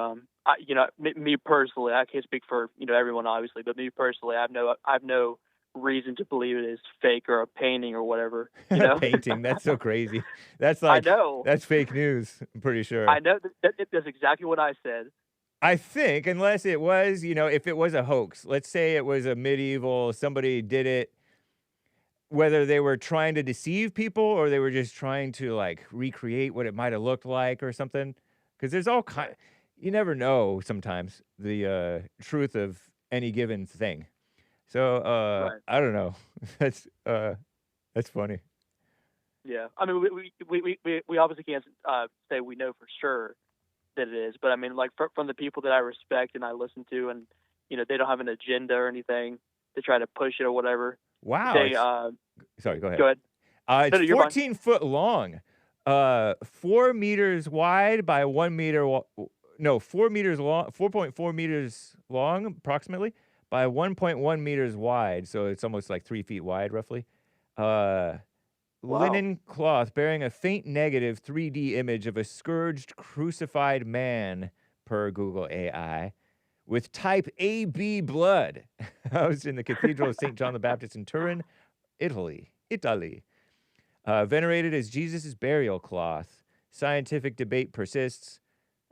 me personally, I can't speak for everyone obviously, but me personally, I have no reason to believe it is fake or a painting or whatever. Painting, that's so crazy. That's like, I know that's fake news. I'm pretty sure. I know that's exactly what I said. I think, unless it was, if it was a hoax, let's say it was a medieval, somebody did it, whether they were trying to deceive people or they were just trying to like recreate what it might have looked like or something. Because there's all kind, you never know sometimes the truth of any given thing. So right. I don't know. That's funny. Yeah, I mean, we obviously can't say we know for sure that it is, but I mean, like from the people that I respect and I listen to, and they don't have an agenda or anything to try to push it or whatever. Wow. They, sorry, go ahead. Go ahead. It's 14 foot long, 4 meters wide by 1 meter. 4 meters long, 4.4 meters long, approximately, by 1.1 meters wide. So it's almost like 3 feet wide, roughly. Linen cloth bearing a faint negative 3D image of a scourged, crucified man, per Google AI, with type AB blood, housed in the Cathedral of St. John the Baptist in Turin, Italy. Venerated as Jesus' burial cloth. Scientific debate persists.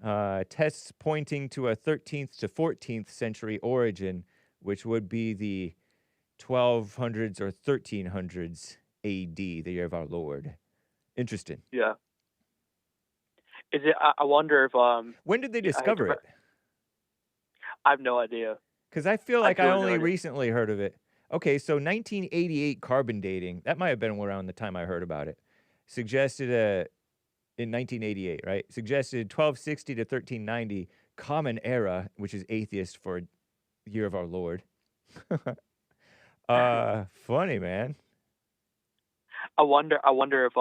Tests pointing to a 13th to 14th century origin, which would be the 1200s or 1300s AD, the year of our Lord. Interesting. Yeah. Is it? I wonder if. When did they discover it? I have no idea. Because I feel like I only recently heard of it. Okay, so 1988 carbon dating, that might have been around the time I heard about it, suggested in 1988, right? Suggested 1260 to 1390 common era, which is atheist for year of our Lord. Funny, man. I wonder if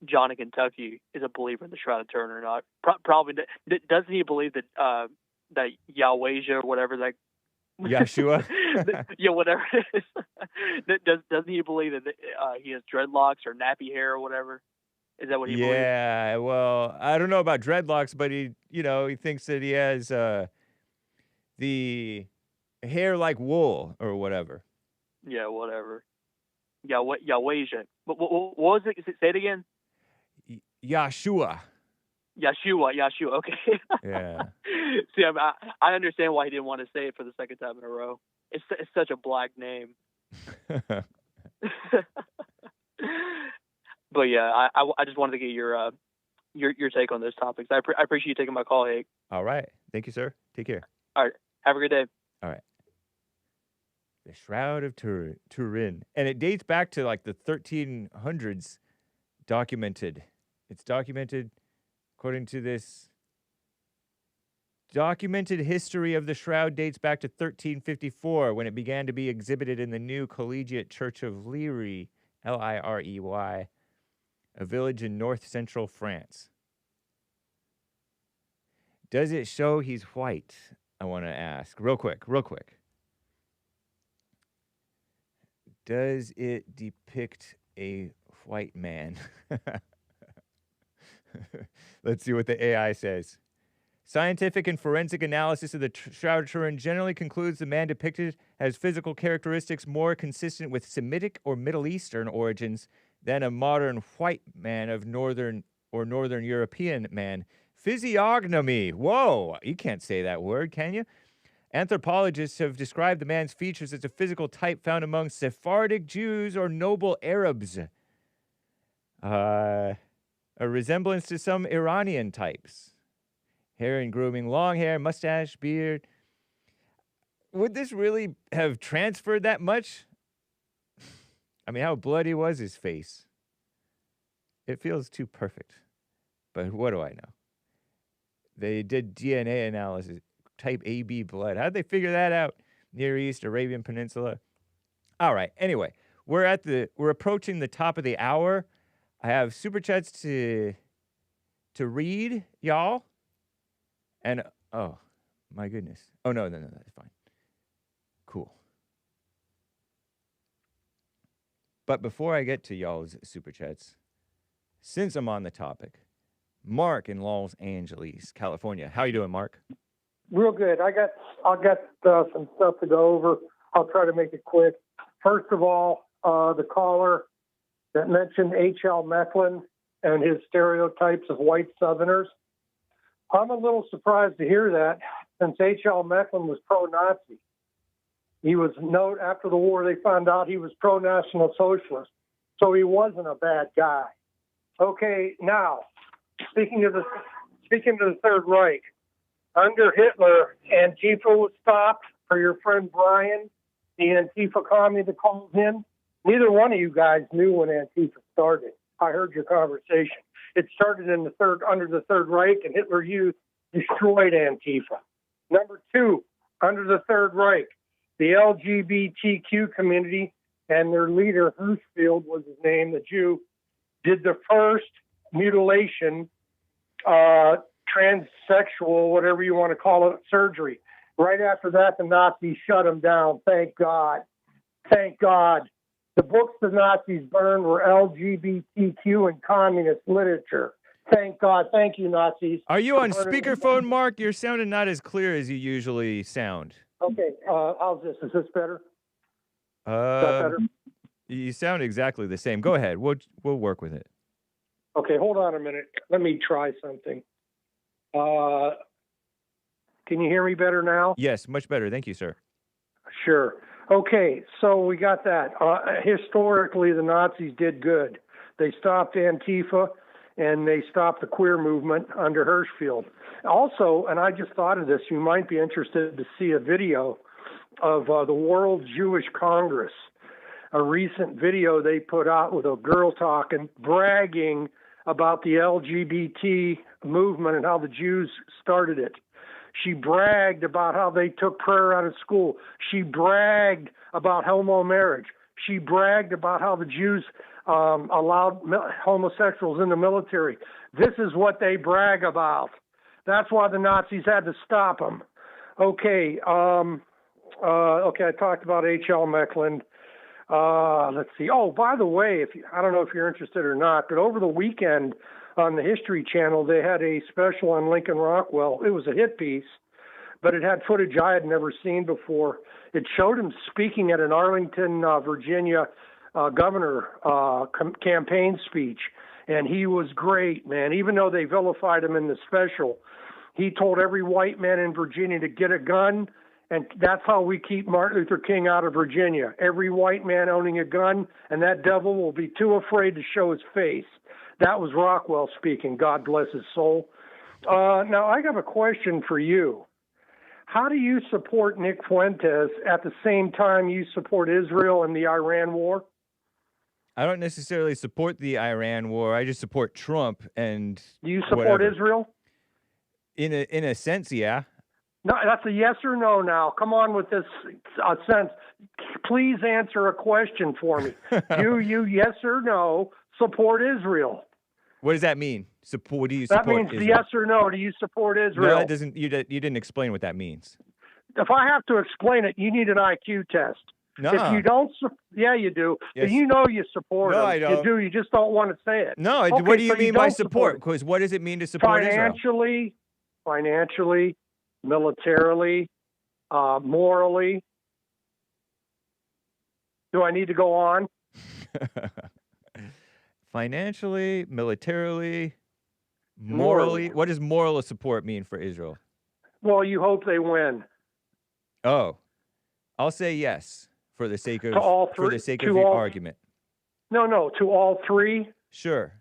John in Kentucky is a believer in the Shroud of Turin or not. Probably. Doesn't he believe that that Yahweh or whatever that Yahshua? yeah, whatever it is. Doesn't he believe that he has dreadlocks or nappy hair or whatever? Is that what he believes? Yeah, well, I don't know about dreadlocks, but he thinks that he has the hair like wool or whatever. Yeah, whatever. Yahweh. What was it? Say it again. Yahshua. Yahshua. Okay. Yeah. See, I understand why he didn't want to say it for the second time in a row. It's such a black name. But yeah, I just wanted to get your take on those topics. I appreciate you taking my call, Hake. All right. Thank you, sir. Take care. All right. Have a good day. All right. The Shroud of Turin. And it dates back to like the 1300s documented. It's documented according to this documented history of the shroud dates back to 1354 when it began to be exhibited in the new Collegiate Church of Lirey, Lirey, a village in north-central France. Does it show he's white? I want to ask. Real quick. Does it depict a white man? Let's see what the AI says. Scientific and forensic analysis of the Shroud of Turin generally concludes the man depicted has physical characteristics more consistent with Semitic or Middle Eastern origins than a modern white man of Northern European man. Physiognomy. Whoa, you can't say that word, can you? Anthropologists have described the man's features as a physical type found among Sephardic Jews or noble Arabs. A resemblance to some Iranian types. Hair and grooming, long hair, mustache, beard. Would this really have transferred that much? I mean, how bloody was his face? It feels too perfect. But what do I know? They did DNA analysis, type AB blood. How'd they figure that out? Near East, Arabian Peninsula. All right. Anyway, we're approaching the top of the hour. I have super chats to read, y'all. And, oh, my goodness. Oh, no, that's fine. Cool. But before I get to y'all's super chats, since I'm on the topic, Mark in Los Angeles, California. How you doing, Mark? Real good. I got some stuff to go over. I'll try to make it quick. First of all, the caller that mentioned H.L. Mecklin and his stereotypes of white Southerners. I'm a little surprised to hear that, since H.L. Mecklin was pro-Nazi. He was after the war, they found out he was pro-National Socialist, so he wasn't a bad guy. Okay, now speaking to the Third Reich, under Hitler, Antifa was stopped. For your friend Brian, the Antifa commie that called him, neither one of you guys knew when Antifa started. I heard your conversation. It started under the Third Reich, and Hitler Youth destroyed Antifa. Number two, under the Third Reich, the LGBTQ community and their leader, Hirschfeld was his name, the Jew, did the first mutilation, transsexual, whatever you want to call it, surgery. Right after that, the Nazis shut him down. Thank God. Thank God. The books the Nazis burned were LGBTQ and communist literature. Thank God. Thank you, Nazis. Are you on speakerphone, Mark? You're sounding not as clear as you usually sound. Okay. How's this? Is this better? Is that better? You sound exactly the same. Go ahead. We'll work with it. Okay. Hold on a minute. Let me try something. Can you hear me better now? Yes, much better. Thank you, sir. Sure. Okay, so we got that. Historically, the Nazis did good. They stopped Antifa, and they stopped the queer movement under Hirschfeld. Also, and I just thought of this, you might be interested to see a video. of the World Jewish Congress, a recent video they put out with a girl talking, bragging about the LGBT movement and how the Jews started it. She bragged about how they took prayer out of school. She bragged about homo marriage. She bragged about how the Jews allowed homosexuals in the military. This is what they brag about. That's why the Nazis had to stop them. Okay, I talked about H.L. Mecklen. Let's see. Oh, by the way, I don't know if you're interested or not, but over the weekend on the History Channel, they had a special on Lincoln Rockwell. It was a hit piece, but it had footage I had never seen before. It showed him speaking at an Arlington, Virginia governor campaign speech, and he was great, man. Even though they vilified him in the special, he told every white man in Virginia to get a gun, and that's how we keep Martin Luther King out of Virginia. Every white man owning a gun, and that devil will be too afraid to show his face. That was Rockwell speaking. God bless his soul. Now, I have a question for you. How do you support Nick Fuentes at the same time you support Israel and the Iran war? I don't necessarily support the Iran war. I just support Trump and Do you support whatever. Israel? In a sense, yeah. No, that's a yes or no now. Come on with this sense. Please answer a question for me. Do you, yes or no, support Israel? What does that mean? Do you support That means Israel? yes or no. Do you support Israel? No, that doesn't. You didn't explain what that means. If I have to explain it, you need an IQ test. No. If you don't, yeah, you do. Yes. You know you support No, them. I don't. You do. You just don't want to say it. No. Okay, What do you so mean by don't support? Because what does it mean to support Israel? Financially, militarily, morally. Do I need to go on? Financially, militarily, morally. What does moral support mean for Israel? Well, you hope they win. Oh, I'll say yes for the sake of To your all- argument. No, to all three. Sure.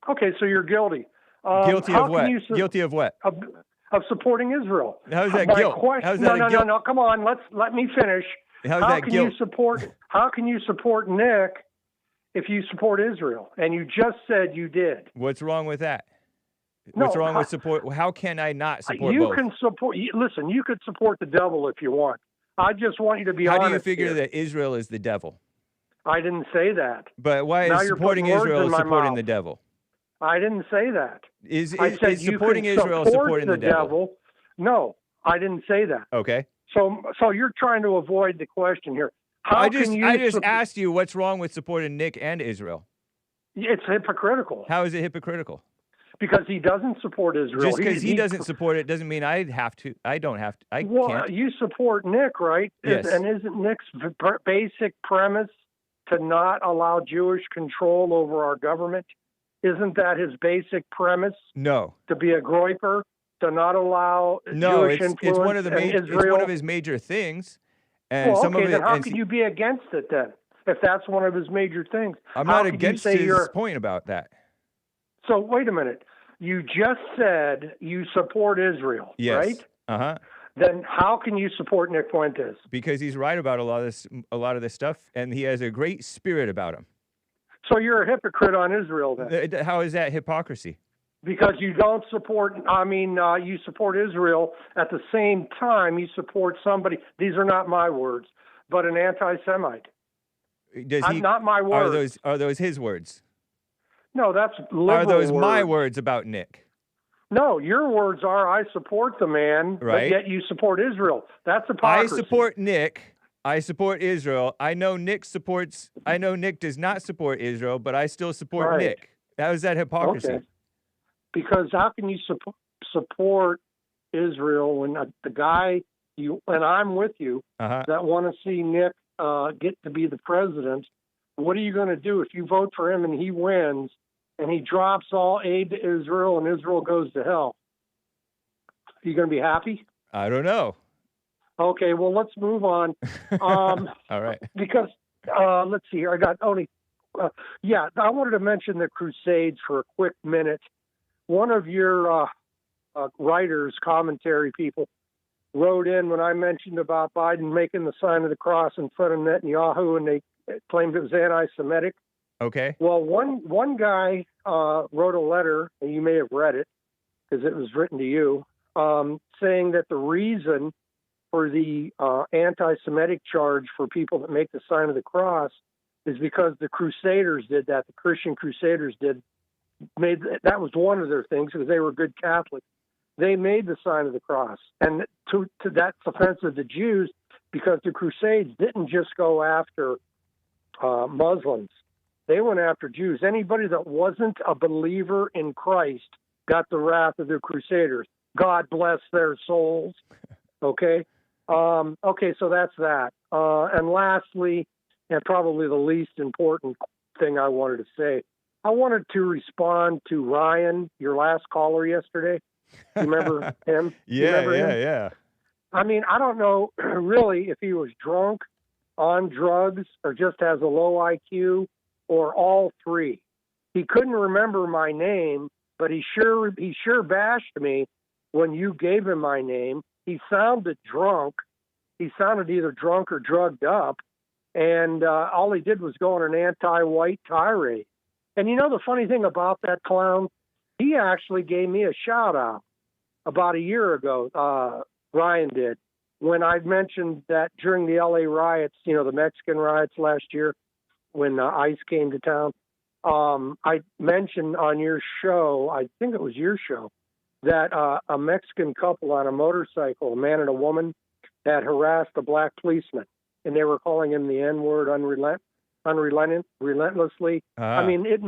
Okay, so you're guilty. Guilty how of what? can you Guilty of what? Of supporting Israel. How's that My guilt? question- How's that a guilt? No. Come on, let me finish. How's how that can guilt? you support? How can you support Nick if you support Israel? And you just said you did. What's wrong with that? No, What's wrong with support? How can I not support you both? can support. Listen, you could support the devil if you want. I just want you to be How honest. do you figure here. that Israel is the devil? I didn't say that. But why Now is you're supporting putting words Israel in my supporting mouth. the devil? I didn't say that. Is I said you supporting can Israel support supporting the devil? No, I didn't say that. Okay. So you're trying to avoid the question here. How I can you just asked you what's wrong with supporting Nick and Israel. It's hypocritical. How is it hypocritical? Because he doesn't support Israel. Just because he doesn't support it doesn't mean I have to. I don't have to. Well, can't. you support Nick, right? Yes. And isn't Nick's basic premise to not allow Jewish control over our government? Isn't that his basic premise? No. To be a groiper, to not allow Jewish influence it's one of the in Israel? It's one of his major things. And well, some okay, of it, then how can you be against it then? If that's one of his major things. I'm How not could you against say his point about that. So wait a minute. You just said you support Israel, Yes. right? Uh-huh. Then how can you support Nick Fuentes? Because he's right about a lot of this stuff, and he has a great spirit about him. So you're a hypocrite on Israel then? How is that hypocrisy? Because you don't support, you support Israel at the same time you support somebody, these are not my words, but an anti-Semite. Not my words. Are those his words? No, that's liberal Are those words. my words about Nick? No, your words are, I support the man, Right. but yet you support Israel. That's hypocrisy. I support Nick. I support Israel. I know Nick does not support Israel, but I still support Right. Nick. How is that hypocrisy? Okay. Because how can you support Israel when the guy and I'm with you that want to see Nick get to be the president? What are you going to do if you vote for him and he wins and he drops all aid to Israel and Israel goes to hell? Are you going to be happy? I don't know. Okay, well, let's move on. All right. Because let's see here. I got only. I wanted to mention the Crusades for a quick minute. One of your writers, commentary people, wrote in when I mentioned about Biden making the sign of the cross in front of Netanyahu, and they claimed it was anti-Semitic. Okay. Well, one guy wrote a letter, and you may have read it because it was written to you, saying that the reason for the anti-Semitic charge for people that make the sign of the cross is because the Crusaders did that. The Christian Crusaders that was one of their things because they were good Catholics. They made the sign of the cross, and to that's offensive to Jews because the Crusades didn't just go after Muslims. They went after Jews. Anybody that wasn't a believer in Christ got the wrath of the Crusaders. God bless their souls. Okay? Okay, so that's that. And lastly, and probably the least important thing I wanted to say, I wanted to respond to Ryan, your last caller yesterday. You remember him? Yeah. I mean, I don't know really if he was drunk, on drugs, or just has a low IQ, or all three. He couldn't remember my name, but he sure bashed me when you gave him my name. He sounded drunk. He sounded either drunk or drugged up, and all he did was go on an anti-white tirade. And you know the funny thing about that clown? He actually gave me a shout-out about a year ago, Ryan did, when I mentioned that during the LA riots, the Mexican riots last year, when ICE came to town, I mentioned on your show, I think it was your show, that a Mexican couple on a motorcycle, a man and a woman, had harassed a black policeman, and they were calling him the N-word relentlessly. I mean, it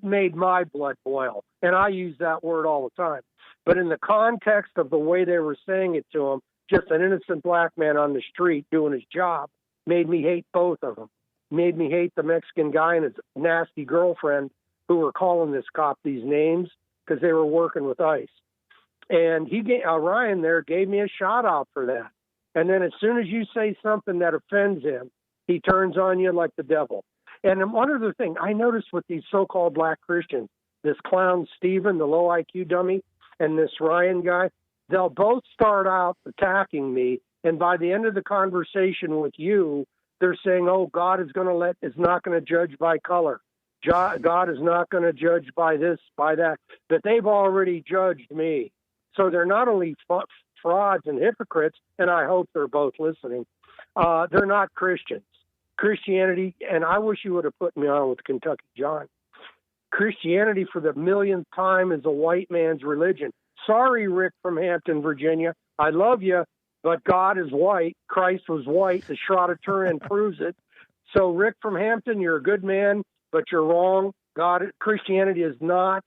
made my blood boil, and I use that word all the time. But in the context of the way they were saying it to him, just an innocent black man on the street doing his job, made me hate both of them. Made me hate the Mexican guy and his nasty girlfriend who were calling this cop these names because they were working with ICE. And Ryan there gave me a shout out for that. And then as soon as you say something that offends him, he turns on you like the devil. And one other thing I noticed with these so-called black Christians, this clown Stephen, the low IQ dummy, and this Ryan guy, they'll both start out attacking me. And by the end of the conversation with you, they're saying, oh, God is not going to judge by color. God is not going to judge by this, by that. But they've already judged me. So they're not only frauds and hypocrites, and I hope they're both listening, they're not Christians. Christianity, and I wish you would have put me on with Kentucky John. Christianity for the millionth time is a white man's religion. Sorry, Rick from Hampton, Virginia. I love you, but God is white. Christ was white. The Shroud of Turin proves it. So, Rick from Hampton, you're a good man, but you're wrong. Christianity is not,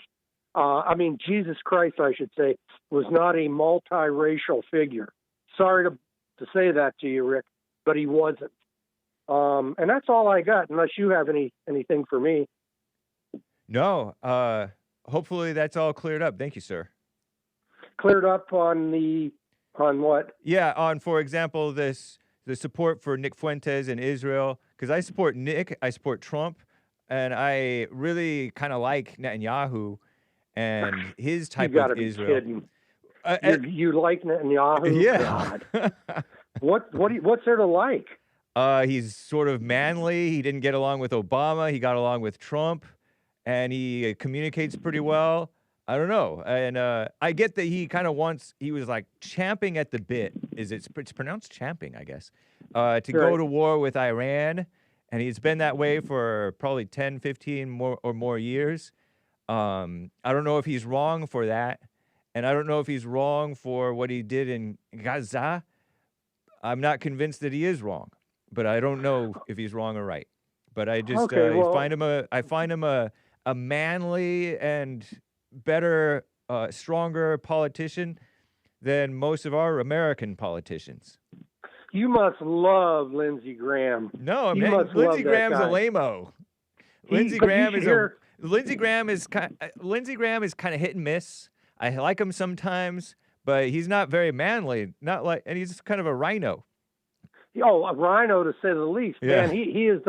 Jesus Christ, I should say, was not a multiracial figure. Sorry to say that to you, Rick, but he wasn't. And that's all I got, unless you have anything for me. No. Hopefully that's all cleared up. Thank you, sir. Cleared up on what? Yeah, on, for example, the support for Nick Fuentes and Israel, because I support Nick, I support Trump, and I really kind of like Netanyahu and his type of Israel. You like Netanyahu? Yeah. God. What's there to like? He's sort of manly. He didn't get along with Obama. He got along with Trump, and he communicates pretty well. I don't know. And I get that he kind of he was like champing at the bit. It's pronounced champing, I guess, to go to war with Iran. And he's been that way for probably 10, 15 more years. I don't know if he's wrong for that. And I don't know if he's wrong for what he did in Gaza. I'm not convinced that he is wrong, but I don't know if he's wrong or right. But I just I find him a manly and better, stronger politician than most of our American politicians. You must love Lindsey Graham. No, man, Lindsey Graham's a lame-o. Lindsey Graham is kind of hit and miss. I like him sometimes, but he's not very manly. And he's kind of a rhino. Oh, a rhino to say the least. Yeah. Man, he is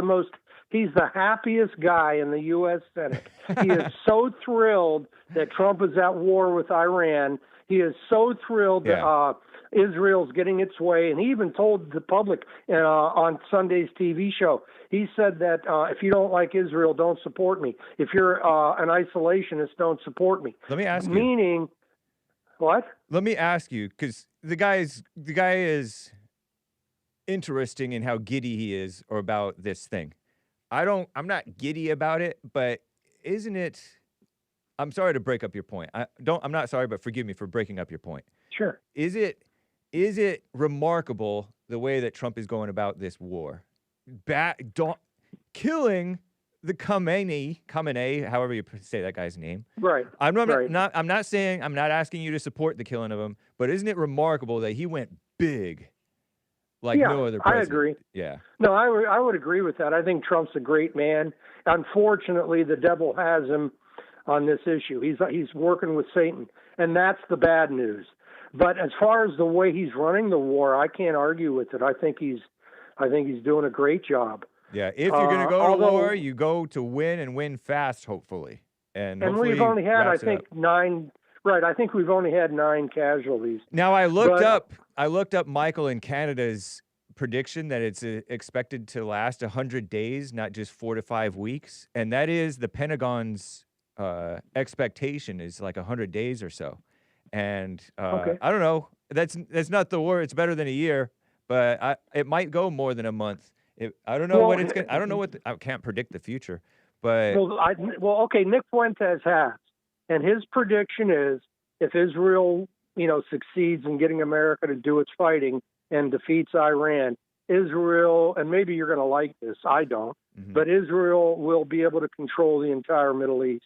he's the happiest guy in the U.S. Senate. He is so thrilled that Trump is at war with Iran. He is so thrilled that Israel's getting its way, and he even told the public on Sunday's TV show. He said that if you don't like Israel, don't support me. If you're an isolationist, don't support me. Let me ask you. Meaning, what? Let me ask you, because the guy is interesting in how giddy he is or about this thing. I'm not giddy about it, but isn't it? I'm sorry to break up your point. I'm not sorry, but forgive me for breaking up your point. Sure. Is it remarkable the way that Trump is going about this war? Killing the Khamenei, however you say that guy's name. Right. I'm not asking you to support the killing of him, but isn't it remarkable that he went big? Like no other president. I agree. Yeah. No, I would agree with that. I think Trump's a great man. Unfortunately, the devil has him on this issue. He's working with Satan, and that's the bad news. But as far as the way he's running the war, I can't argue with it. I think he's doing a great job. Yeah, if you're going to go to war, you go to win and win fast, hopefully. And we've only had, I think, 9. Right, I think we've only had 9 casualties. Now I looked up Michael in Canada's prediction that it's expected to last 100 days, not just 4 to 5 weeks, and that is the Pentagon's expectation is like 100 days or so. And I don't know. That's not the war. It's better than a year, but it might go more than a month. I don't know what it's going. I don't know I can't predict the future, but okay. Nick Fuentes has, and his prediction is if Israel, succeeds in getting America to do its fighting and defeats Iran, Israel, and maybe you're going to like this. I don't, but Israel will be able to control the entire Middle East.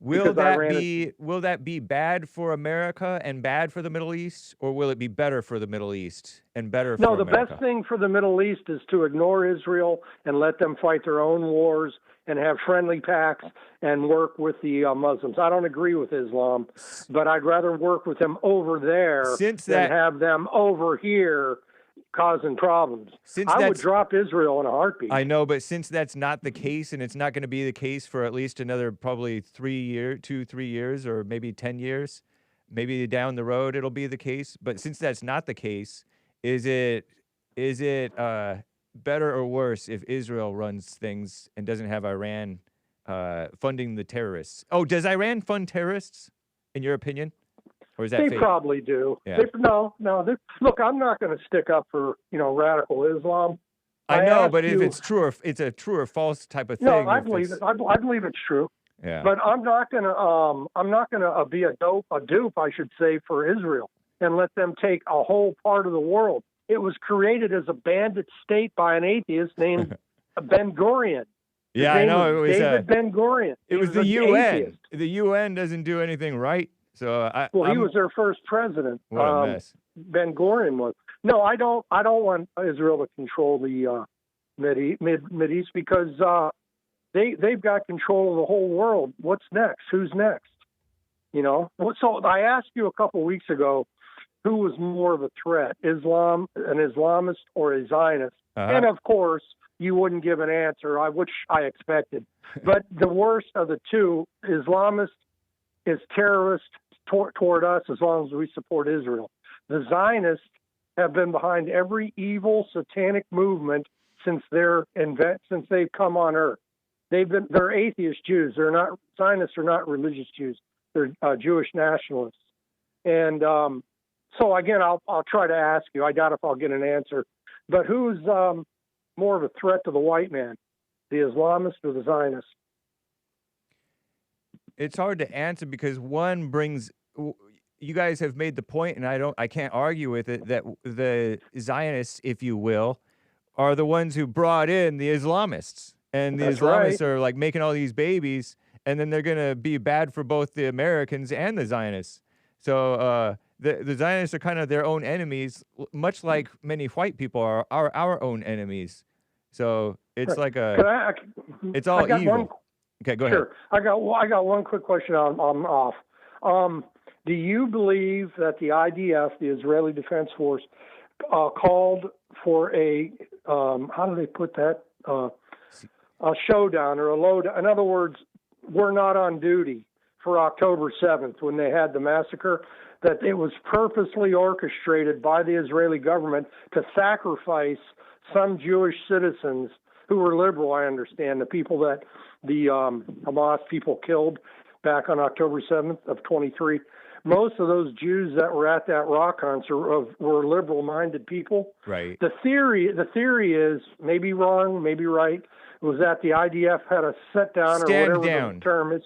Will that be bad for America and bad for the Middle East, or will it be better for the Middle East and better for America? No, the best thing for the Middle East is to ignore Israel and let them fight their own wars and have friendly pacts and work with the Muslims. I don't agree with Islam, but I'd rather work with them over there than have them over here causing problems. I would drop Israel in a heartbeat. I know, but since that's not the case, and it's not going to be the case for at least another probably 3 years, or maybe 10 years, maybe down the road it'll be the case. But since that's not the case, is it better or worse if Israel runs things and doesn't have Iran funding the terrorists? Oh, does Iran fund terrorists, in your opinion? Or is that they fake? Probably do. Yeah. Look, I'm not going to stick up for radical Islam. I know, but if it's true, or it's a true or false type of thing. No, I believe it. I believe it's true. Yeah. But I'm not going to be a dupe, I should say, for Israel and let them take a whole part of the world. It was created as a bandit state by an atheist named Ben Gurion. Yeah, I know. It was David Ben Gurion. It was the UN. Atheist. The UN doesn't do anything right. So he was their first president. What a mess. Ben Gurion was. No, I don't want Israel to control the Mid East because they've got control of the whole world. What's next? Who's next? So I asked you a couple weeks ago, who was more of a threat, an Islamist or a Zionist? And of course, you wouldn't give an answer, which I expected. But the worst of the two, Islamist is terrorist toward us as long as we support Israel. The Zionists have been behind every evil satanic movement since they've come on earth. They're atheist Jews. Zionists are not religious Jews. They're Jewish nationalists. And so again, I'll try to ask you. I doubt if I'll get an answer. But who's more of a threat to the white man, the Islamist or the Zionist? It's hard to answer because one brings. You guys have made the point, and I can't argue with it, that the Zionists, if you will, are the ones who brought in the Islamists, and the Islamists are like making all these babies, and then they're gonna be bad for both the Americans and the Zionists. So the Zionists are kind of their own enemies, much like many white people are our own enemies. So it's like it's all evil. Okay, go ahead. I got one quick question. I'm off. Do you believe that the IDF, the Israeli Defense Force, called for a how do they put that? A showdown or a load? In other words, we're not on duty for October 7th when they had the massacre. that it was purposely orchestrated by the Israeli government to sacrifice some Jewish citizens who were liberal, I understand, the people that the Hamas people killed back on October 7th of 23. Most of those Jews that were at that rock concert were liberal-minded people. Right. The theory is, maybe wrong, maybe right, was that the IDF had a sit down or whatever the term is.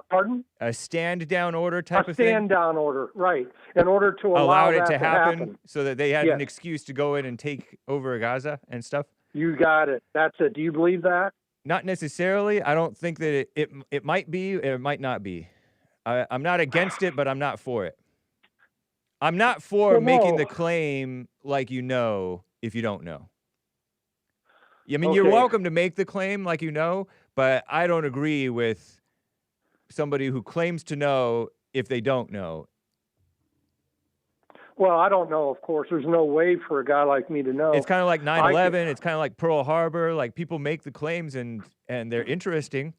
Pardon? A stand-down order type of thing? thing? A stand-down order, right, in order to allow it that to happen so that they had yes. an excuse to go in and take over Gaza and stuff? You got it. That's it. Do you believe that? Not necessarily. I don't think that it might be, it might not be. I'm not against it, but I'm not for it. I'm not for making the claim like you know if you don't know. I mean, you're welcome to make the claim like you know, but I don't agree with somebody who claims to know if they don't know. Well, I don't know, of course. There's no way for a guy like me to know. It's kind of like 9/11. It's kind of like Pearl Harbor. Like, people make the claims and they're interesting.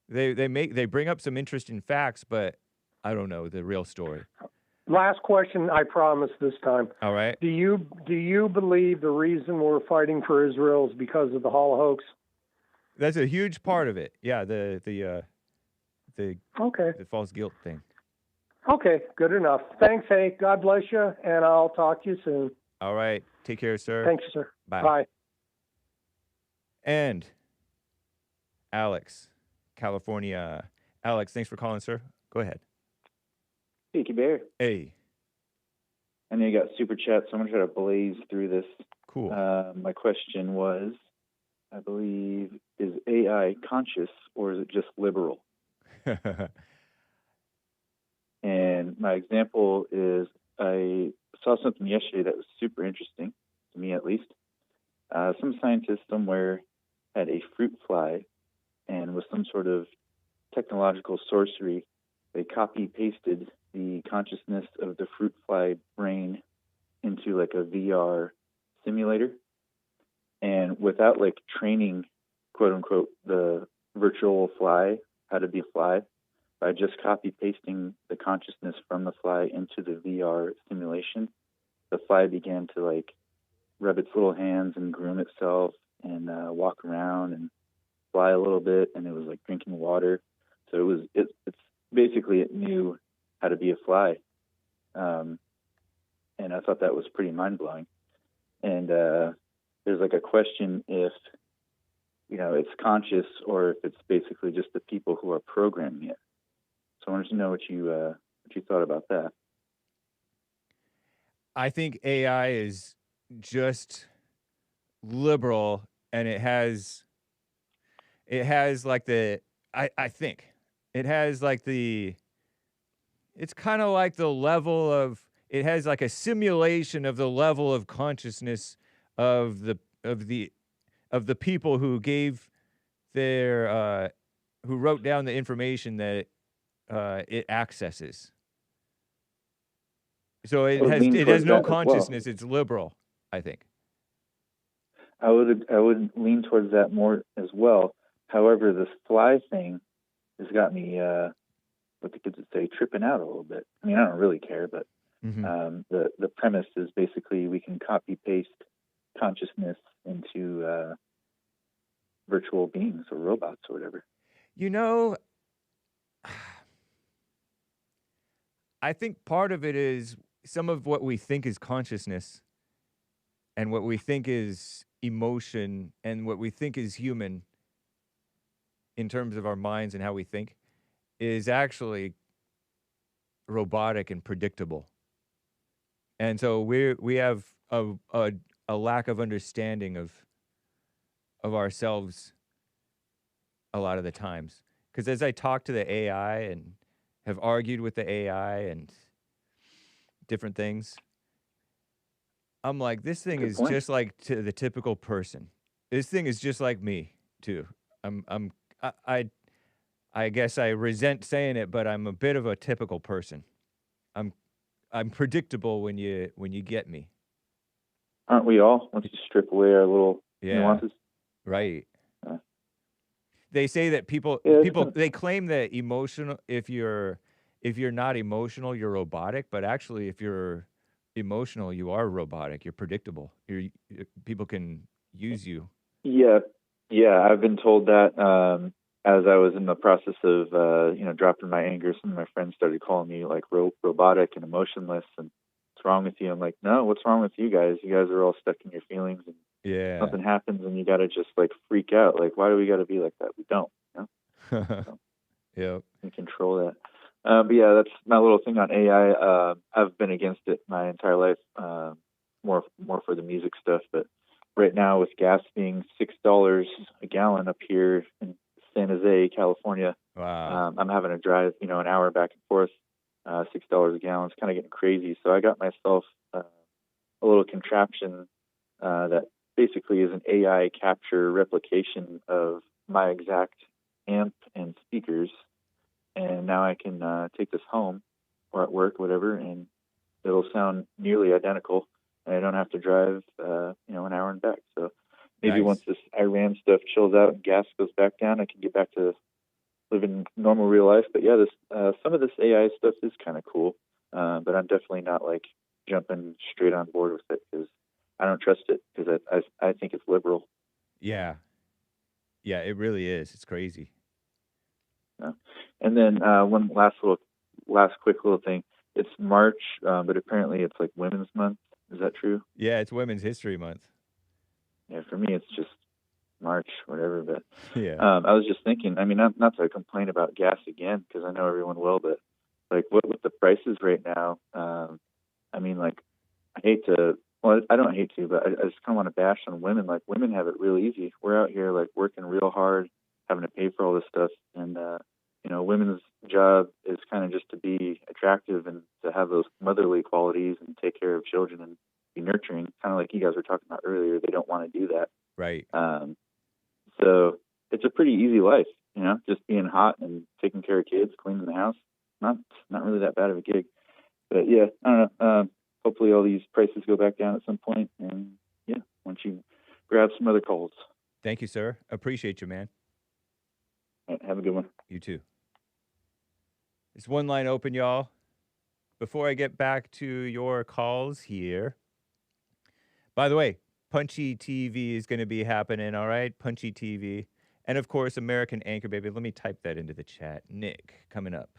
They bring up some interesting facts, but I don't know the real story. Last question, I promise this time. All right. Do you believe the reason we're fighting for Israel is because of the Hall hoax? That's a huge part of it. Yeah, the false guilt thing. Okay, good enough. Thanks, Hake. God bless you, and I'll talk to you soon. All right. Take care, sir. Thanks, sir. Bye. Bye. And Alex, California. Alex, thanks for calling, sir. Go ahead. Hey, Bear. Hey. I know you got super chat, so I'm going to try to blaze through this. Cool. My question was, I believe, is AI conscious or is it just liberal? And my example is I saw something yesterday that was super interesting, to me at least. Some scientist somewhere had a fruit fly, and with some sort of technological sorcery, they copy-pasted the consciousness of the fruit fly brain into like a VR simulator. And without like training, quote unquote, the virtual fly, how to be a fly, by just copy-pasting the consciousness from the fly into the VR simulation, the fly began to like rub its little hands and groom itself and walk around and fly a little bit, and it was like drinking water. So it's basically it knew how to be a fly, and I thought that was pretty mind-blowing. And there's like a question if it's conscious or if it's basically just the people who are programming it. So I wanted to know what you thought about that. I think AI is just liberal, and it has like I think it has like it's kind of like the level of, it has like a simulation of the level of consciousness of the people who gave their who wrote down the information that it accesses. So it has no consciousness. Well, it's liberal, I think. I would lean towards that more as well. However, this fly thing has got me, what the kids would say, tripping out a little bit. I mean, I don't really care, but the premise is basically we can copy paste consciousness into virtual beings or robots or whatever. I think part of it is some of what we think is consciousness and what we think is emotion and what we think is human in terms of our minds and how we think is actually robotic and predictable. And so we have a lack of understanding of ourselves a lot of the times. Because as I talk to the AI and have argued with the AI and different things, I'm like, this thing is just like to the typical person. This thing is just like me too. I guess I resent saying it, but I'm a bit of a typical person. I'm predictable when you get me. Aren't we all? Once you strip away our little nuances. Right. They say that people they claim that if you're if you're not emotional, you're robotic. But actually, if you're emotional, you are robotic. You're predictable. People can use you. Yeah, I've been told that as I was in the process of dropping my anger. Some of my friends started calling me like robotic and emotionless, and what's wrong with you? I'm like, no, what's wrong with you guys? You guys are all stuck in your feelings, and something happens, and you got to just like freak out. Like, why do we got to be like that? We don't. So, yeah, we control that. But yeah, that's my little thing on AI. I've been against it my entire life, more for the music stuff. But right now, with gas being $6 a gallon up here in San Jose, California, wow. I'm having to drive, an hour back and forth. $6 a gallon. It's kind of getting crazy. So I got myself a little contraption that basically is an AI capture replication of my exact amp and speakers. And now I can take this home or at work, whatever, and it'll sound nearly identical. And I don't have to drive, an hour and back. So maybe once this Iran stuff chills out and gas goes back down, I can get back to living normal real life. But yeah, some of this AI stuff is kind of cool. But I'm definitely not like jumping straight on board with it because I don't trust it because I think it's liberal. Yeah. Yeah, it really is. It's crazy. And then one last quick little thing. It's March, but apparently it's like Women's Month. Is that true? Yeah, it's Women's History Month. Yeah, for me it's just March, whatever. But yeah, I was just thinking. I mean, not to complain about gas again because I know everyone will, but like what with the prices right now. I mean, like I hate to. Well, I don't hate to, but I just kind of want to bash on women. Like women have it real easy. We're out here like working real hard, having to pay for all this stuff, and women's job is kind of just to be attractive and to have those motherly qualities and take care of children and be nurturing, kind of like you guys were talking about earlier. They don't want to do that. Right. So it's a pretty easy life, just being hot and taking care of kids, cleaning the house. Not really that bad of a gig. But yeah, I don't know. Hopefully all these prices go back down at some point. And yeah, once you grab some other calls. Thank you, sir. Appreciate you, man. All right, have a good one. You too. It's one line open, y'all. Before I get back to your calls here. By the way, Punchy TV is going to be happening, all right? Punchy TV. And, of course, American Anchor Baby. Let me type that into the chat. Nick, coming up.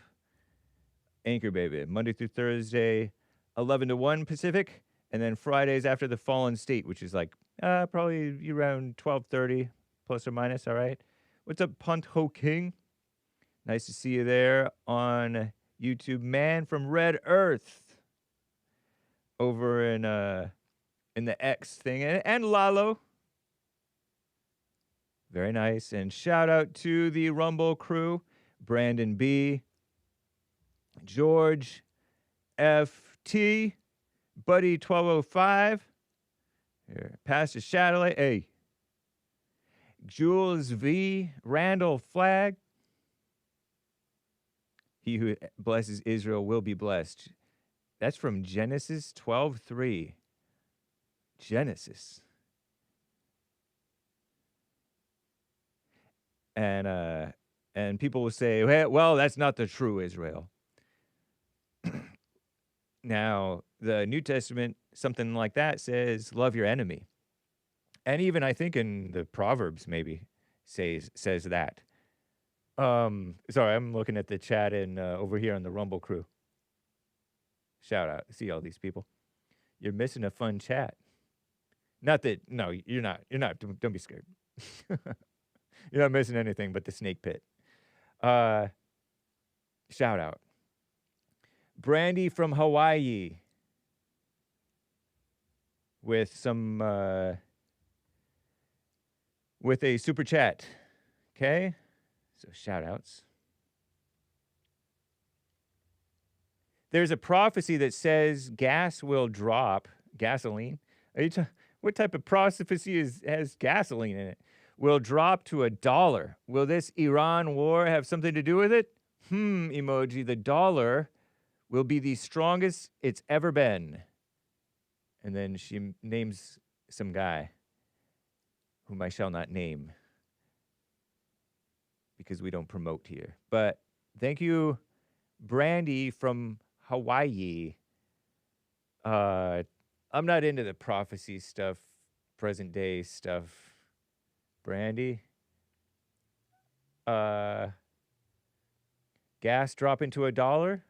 Anchor Baby, Monday through Thursday, 11 to 1 Pacific. And then Fridays after the Fallen State, which is like probably around 12:30, plus or minus, all right? What's up, Punt Ho King? Nice to see you there on YouTube. Man from Red Earth over in the X thing. And Lalo. Very nice. And shout out to the Rumble crew. Brandon B. George F.T. Buddy 1205. Here. Pastor Shadowlight. Hey. Jules V. Randall Flagg. He who blesses Israel will be blessed. That's from Genesis 12:3. Genesis. And people will say, well, that's not the true Israel. Now, the New Testament, something like that says, love your enemy. And even I think in the Proverbs maybe says that. Sorry, I'm looking at the chat and over here on the Rumble crew. Shout out. See all these people. You're missing a fun chat. Not that, no, you're not. Don't be scared. You're not missing anything but the snake pit. Shout out. Brandi from Hawaii with some, with a super chat. Okay? So shout outs. There's a prophecy that says gas will drop. Gasoline? What type of prophecy has gasoline in it? Will drop to $1. Will this Iran war have something to do with it? Emoji. The dollar will be the strongest it's ever been. And then she names some guy whom I shall not name because we don't promote here. But thank you, Brandi from Hawaii. I'm not into the prophecy stuff, present day stuff. Brandi. Gas dropping to $1.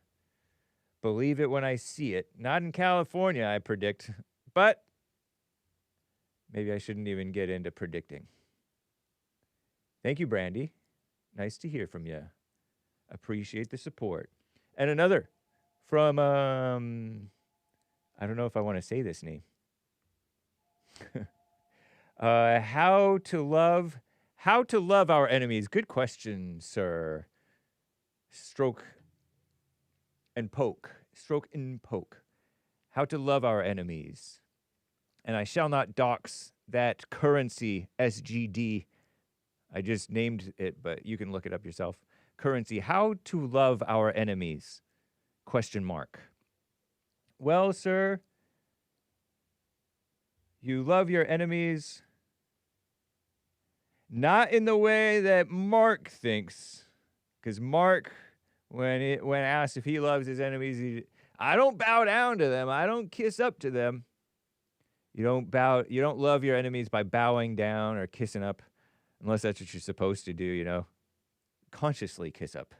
Believe it when I see it. Not in California, I predict. But maybe I shouldn't even get into predicting. Thank you, Brandi. Nice to hear from you. Appreciate the support. And another from, I don't know if I want to say this name. How to love our enemies. Good question, sir. Stroke and poke. How to love our enemies. And I shall not dox that currency, SGD. I just named it, but you can look it up yourself. Currency. How to love our enemies. ? Well, sir, you love your enemies not in the way that Mark thinks. Because Mark, when asked if he loves his enemies, I don't bow down to them. I don't kiss up to them. You don't love your enemies by bowing down or kissing up, unless that's what you're supposed to do, you know. Consciously kiss up.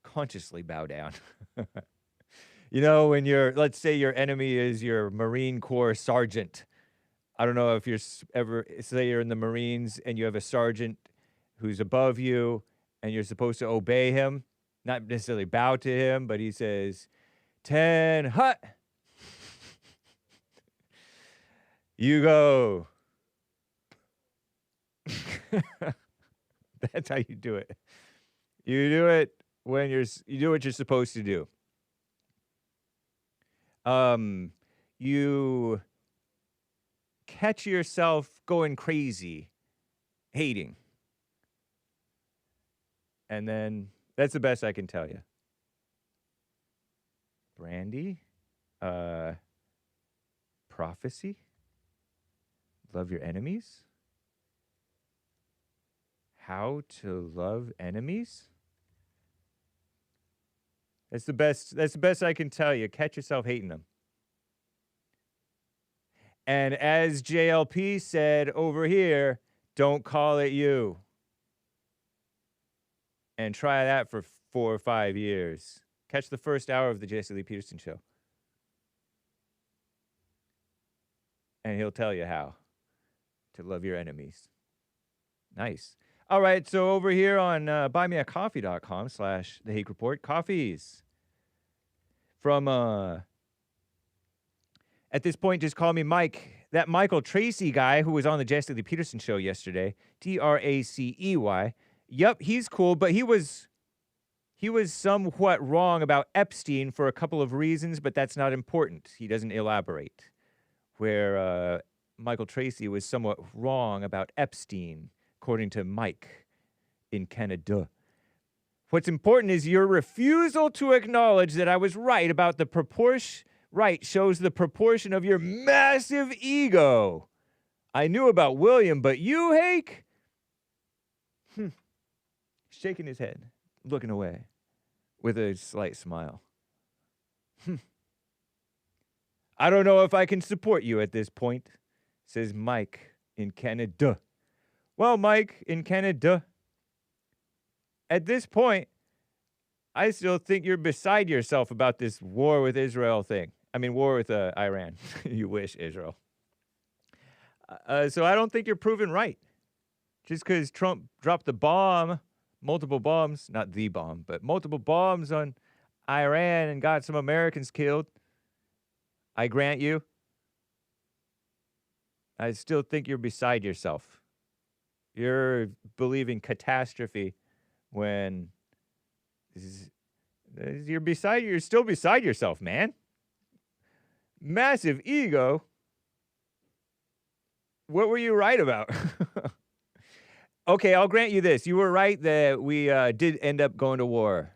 Consciously bow down. You know, when let's say your enemy is your Marine Corps sergeant. I don't know if you're ever, say you're in the Marines and you have a sergeant who's above you and you're supposed to obey him, not necessarily bow to him, but he says, 10 hut. You go. That's how you do it. You do it when you do what you're supposed to do. You catch yourself going crazy, hating. And then that's the best I can tell you. Brandi, prophecy, love your enemies. How to love enemies? That's the best I can tell you. Catch yourself hating them. And as JLP said over here, don't call it you. And try that for 4 or 5 years. Catch the first hour of the Jesse Lee Peterson show. And he'll tell you how to love your enemies. Nice. All right, so over here on buymeacoffee.com/The Hake Report, coffees from, at this point, just call me Mike. That Michael Tracy guy who was on the Jesse Lee Peterson show yesterday, Tracey. Yep, he's cool, but he was somewhat wrong about Epstein for a couple of reasons, but that's not important. He doesn't elaborate. Where Michael Tracy was somewhat wrong about Epstein, according to Mike in Canada. What's important is your refusal to acknowledge that I was right about the proportion. Right shows the proportion of your massive ego. I knew about William, but you, Hake? Shaking his head, looking away with a slight smile. I don't know if I can support you at this point, says Mike in Canada. Well, Mike in Canada, at this point, I still think you're beside yourself about this war with Israel thing. I mean, war with Iran. You wish, Israel. So I don't think you're proven right. Just because Trump dropped the bomb, multiple bombs, not the bomb, but multiple bombs on Iran and got some Americans killed, I grant you, I still think you're beside yourself. You're believing catastrophe when you're still beside yourself, man. Massive ego. What were you right about? Okay, I'll grant you this. You were right that we did end up going to war.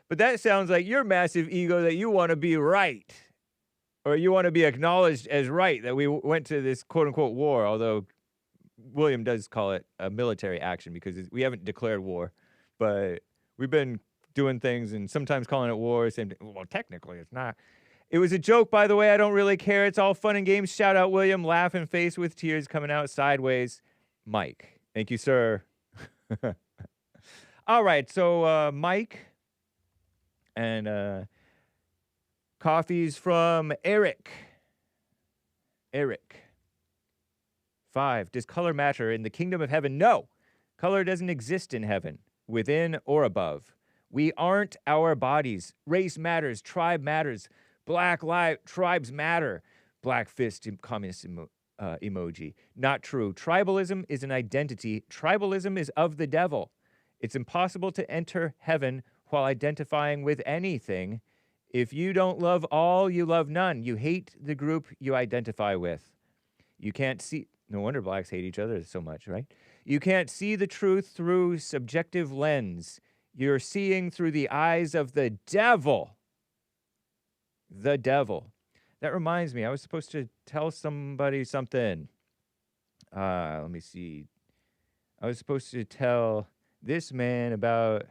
But that sounds like your massive ego that you want to be right. Or you want to be acknowledged as right, that we went to this quote-unquote war, although William does call it a military action because we haven't declared war. But we've been doing things and sometimes calling it war. Same. Well, technically, it's not. It was a joke, by the way. I don't really care. It's all fun and games. Shout out William, laughing face with tears coming out sideways. Mike. Thank you, sir. All right, so Mike and coffees from Eric. Eric. 5. Does color matter in the kingdom of heaven? No. Color doesn't exist in heaven, within or above. We aren't our bodies. Race matters. Tribe matters. Black tribes matter. Black fist communist emoji. Not true. Tribalism is an identity. Tribalism is of the devil. It's impossible to enter heaven while identifying with anything. If you don't love all, you love none. You hate the group you identify with. You can't see... No wonder blacks hate each other so much, right? You can't see the truth through subjective lens. You're seeing through the eyes of the devil. The devil. That reminds me, I was supposed to tell somebody something. Let me see. I was supposed to tell this man about...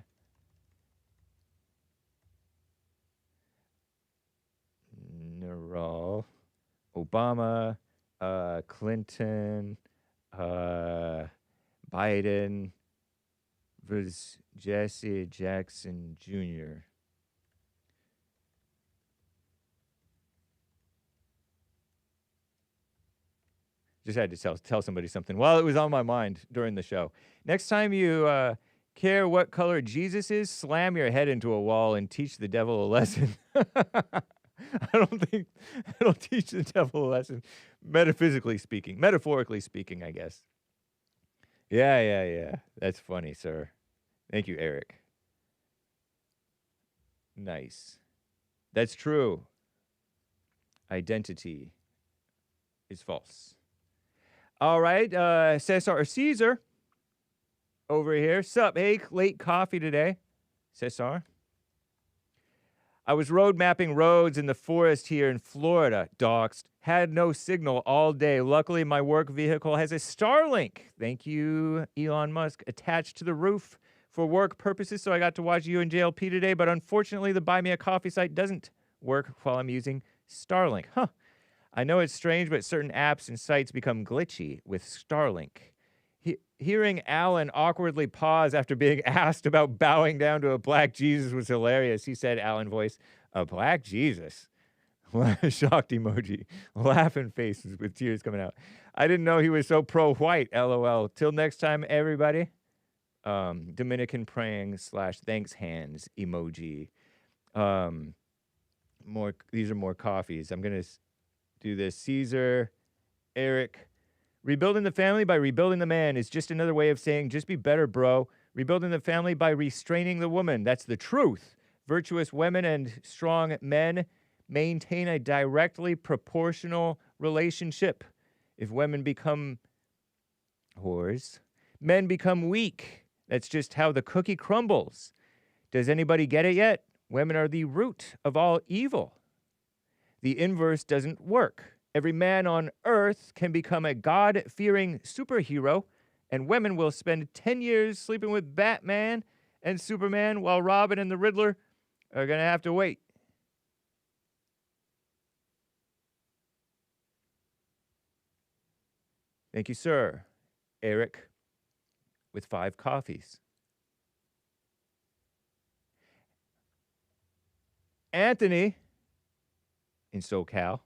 Obama, Clinton, Biden versus Jesse Jackson Jr. Just had to tell somebody something while it was on my mind during the show. Next time you care what color Jesus is, slam your head into a wall and teach the devil a lesson. I don't teach the devil a lesson, metaphorically speaking, I guess. Yeah. That's funny, sir. Thank you, Eric. Nice. That's true. Identity is false. All right, Cesar over here. Sup, Hake? Late coffee today, Cesar. I was road mapping roads in the forest here in Florida. Doxed. Had no signal all day. Luckily, my work vehicle has a Starlink. Thank you, Elon Musk. Attached to the roof for work purposes, so I got to watch you in JLP today, but unfortunately, the Buy Me a Coffee site doesn't work while I'm using Starlink. Huh. I know it's strange, but certain apps and sites become glitchy with Starlink. Hearing Alan awkwardly pause after being asked about bowing down to a black Jesus was hilarious. He said, Alan voice, a black Jesus? Shocked emoji. Laughing faces with tears coming out. I didn't know he was so pro-white, LOL. Till next time, everybody. Dominican praying / thanks hands emoji. These are more coffees. I'm going to do this. Cesar, Eric. Rebuilding the family by rebuilding the man is just another way of saying, just be better, bro. Rebuilding the family by restraining the woman. That's the truth. Virtuous women and strong men maintain a directly proportional relationship. If women become whores, men become weak. That's just how the cookie crumbles. Does anybody get it yet? Women are the root of all evil. The inverse doesn't work. Every man on earth can become a God-fearing superhero, and women will spend 10 years sleeping with Batman and Superman while Robin and the Riddler are going to have to wait. Thank you, sir. Eric, with 5 coffees. Anthony, in SoCal.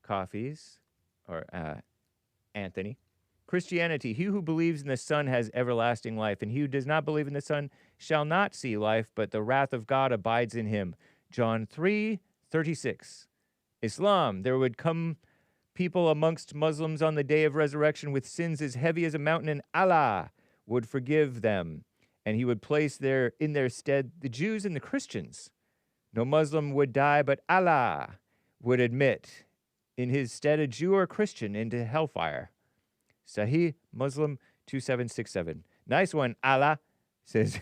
Coffees, or Anthony. Christianity, he who believes in the Son has everlasting life, and he who does not believe in the Son shall not see life, but the wrath of God abides in him. John 3:36. Islam, there would come people amongst Muslims on the day of resurrection with sins as heavy as a mountain, and Allah would forgive them, and he would place in their stead the Jews and the Christians. No Muslim would die, but Allah would admit in his stead a Jew or Christian into hellfire. Sahih Muslim 2767. Nice one, Allah, says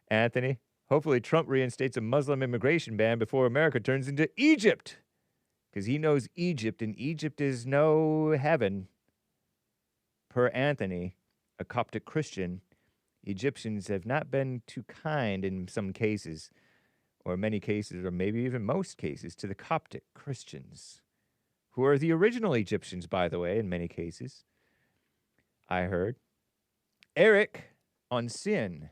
Anthony. Hopefully Trump reinstates a Muslim immigration ban before America turns into Egypt. Because he knows Egypt, and Egypt is no heaven. Per Anthony, a Coptic Christian, Egyptians have not been too kind in some cases, or many cases, or maybe even most cases, to the Coptic Christians, who are the original Egyptians, by the way, in many cases, I heard. Eric on sin.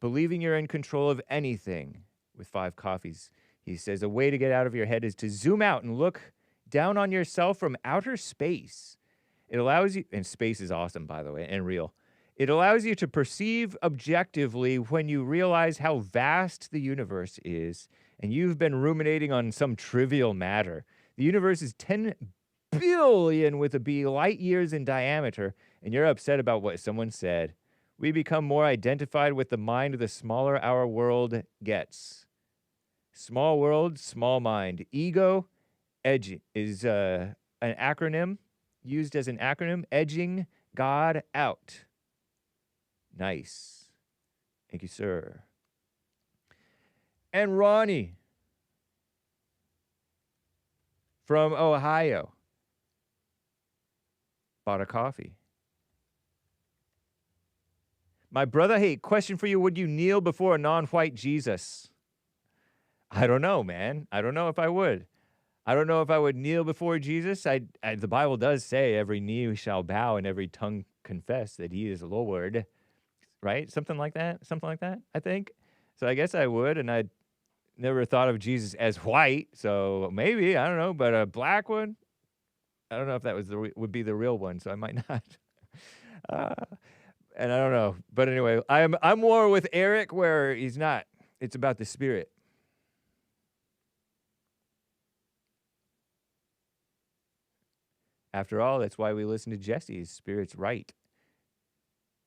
Believing you're in control of anything with 5 coffees. He says, a way to get out of your head is to zoom out and look down on yourself from outer space. It allows you, and space is awesome, by the way, and real. It allows you to perceive objectively when you realize how vast the universe is, and you've been ruminating on some trivial matter. The universe is 10 billion with a B light years in diameter, and you're upset about what someone said. We become more identified with the mind the smaller our world gets. Small world, small mind. Ego, edge is an acronym, used as an acronym, edging God out. Nice. Thank you, sir. And Ronnie from Ohio bought a coffee. My brother Hake, question for you. Would you kneel before a non-white Jesus? I don't know, man. I don't know if I would. I don't know if I would kneel before Jesus. The Bible does say every knee shall bow and every tongue confess that he is Lord. Right? Something like that. Something like that, I think. So I guess I would, and I never thought of Jesus as white, so maybe, I don't know, but a black one, I don't know if that would be the real one, so I might not. And I don't know. But anyway, I'm more with Eric where he's not. It's about the spirit. After all, that's why we listen to Jesse. His spirit's right.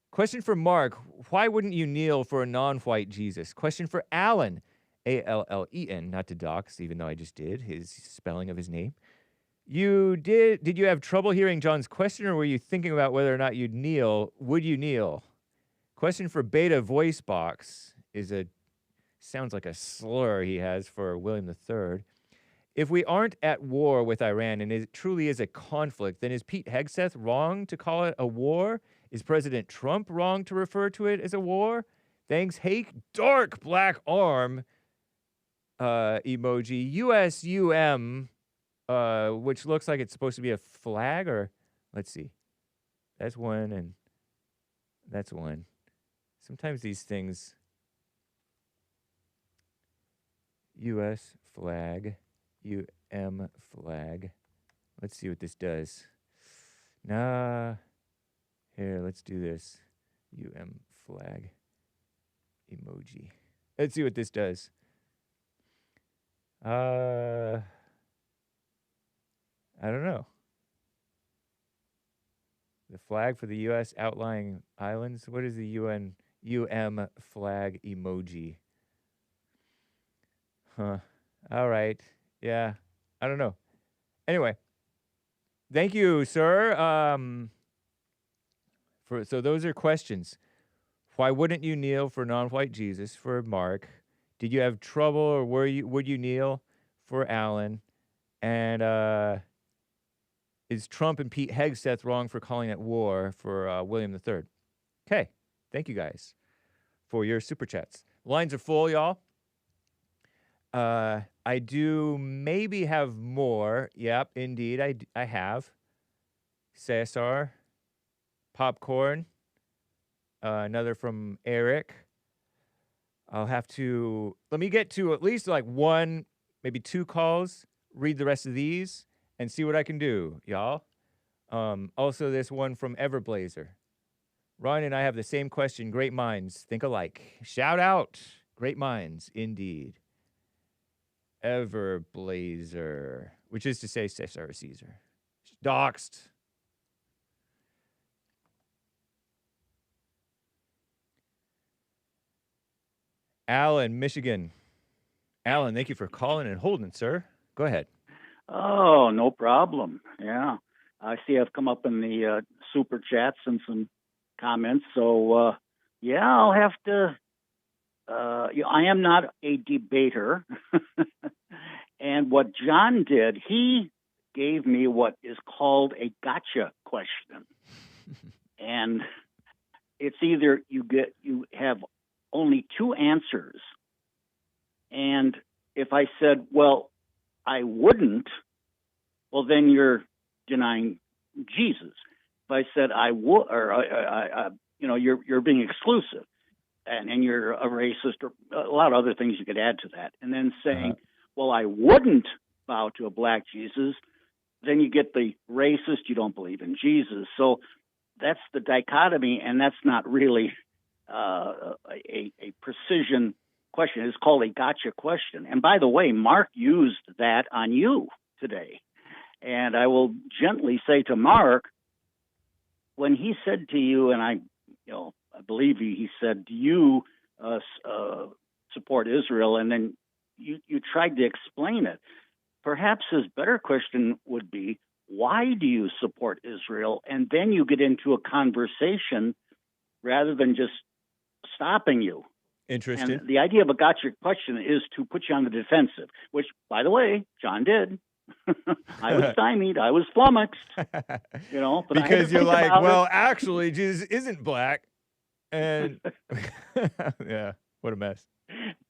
Question for Mark. Why wouldn't you kneel for a non-white Jesus? Question for Allen. A-L-L-E-N, not to dox, even though I just did, his spelling of his name. Did you have trouble hearing John's question, or were you thinking about whether or not you'd kneel? Would you kneel? Question for Beta Voice Box sounds like a slur he has for William III. If we aren't at war with Iran and it truly is a conflict, then is Pete Hegseth wrong to call it a war? Is President Trump wrong to refer to it as a war? Thanks, Hake. Dark black arm emoji. USUM. Which looks like it's supposed to be a flag, or let's see. That's one, and that's one. Sometimes these things. U.S. flag, UM flag. Let's see what this does. Nah. Here, let's do this. UM flag emoji. Let's see what this does. I don't know. The flag for the U.S. outlying islands. What is the UM flag emoji? Huh. All right. Yeah. I don't know. Anyway. Thank you, sir. So those are questions. Why wouldn't you kneel for non-white Jesus? For Mark. Did you have trouble, or would you kneel? For Alan. And is Trump and Pete Hegseth wrong for calling it war? For William III. Okay. Thank you guys for your super chats. Lines are full, y'all. I do maybe have more. Yep, indeed, I have. Cesar. Popcorn. Another from Eric. I'll have to, let me get to at least like one, maybe two calls, read the rest of these, and see what I can do, y'all. Also, this one from Everblazer. Ronnie and I have the same question. Great minds think alike. Shout out. Great minds, indeed. Everblazer, which is to say Cesar or Cesar. Doxed. Alan, Michigan. Alan, thank you for calling and holding, sir. Go ahead. Oh, no problem. Yeah. I see I've come up in the super chats and some comments. So, yeah, I'll have to. I am not a debater. And what John did, he gave me what is called a gotcha question. and it's either you have only two answers. And if I said, well, I wouldn't, well, then you're denying Jesus. If I said I would, or you're being exclusive, and you're a racist, or a lot of other things you could add to that. And then saying, well, I wouldn't bow to a black Jesus, then you get the racist, you don't believe in Jesus. So that's the dichotomy, and that's not really a precision question. It's called a gotcha question. And by the way, Mark used that on you today. And I will gently say to Mark, when he said to you, and I believe he said, do you support Israel? And then you tried to explain it. Perhaps his better question would be, why do you support Israel? And then you get into a conversation rather than just stopping you. Interesting. And the idea of a gotcha question is to put you on the defensive, which, by the way, John did. I was stymied. I was flummoxed. But because you're like, well, actually, Jesus isn't black. And yeah, what a mess.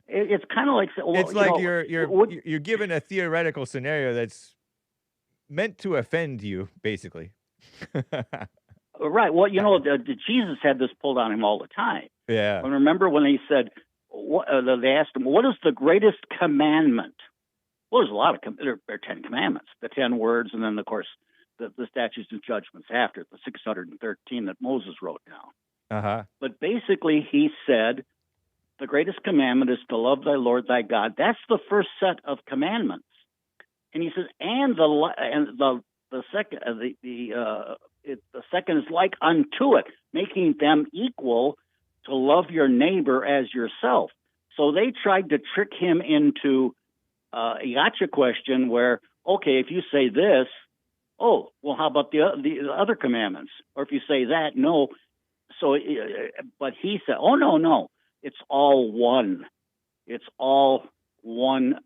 It's kind of like, well, it's like you're given a theoretical scenario that's meant to offend you, basically. Right. Well, Jesus had this pulled on him all the time. Yeah. And remember when he said, they asked him, what is the greatest commandment? Well, there's a lot of, there are 10 commandments, the 10 words, and then, of course, the statutes and judgments after, the 613 that Moses wrote down. Uh-huh. But basically, he said, the greatest commandment is to love thy Lord thy God. That's the first set of commandments. And he says, and the second is like unto it, making them equal to love your neighbor as yourself. So they tried to trick him into a gotcha question where, okay, if you say this, oh, well, how about the other commandments? Or if you say that, no. So, but he said, oh, no, it's all one. It's all one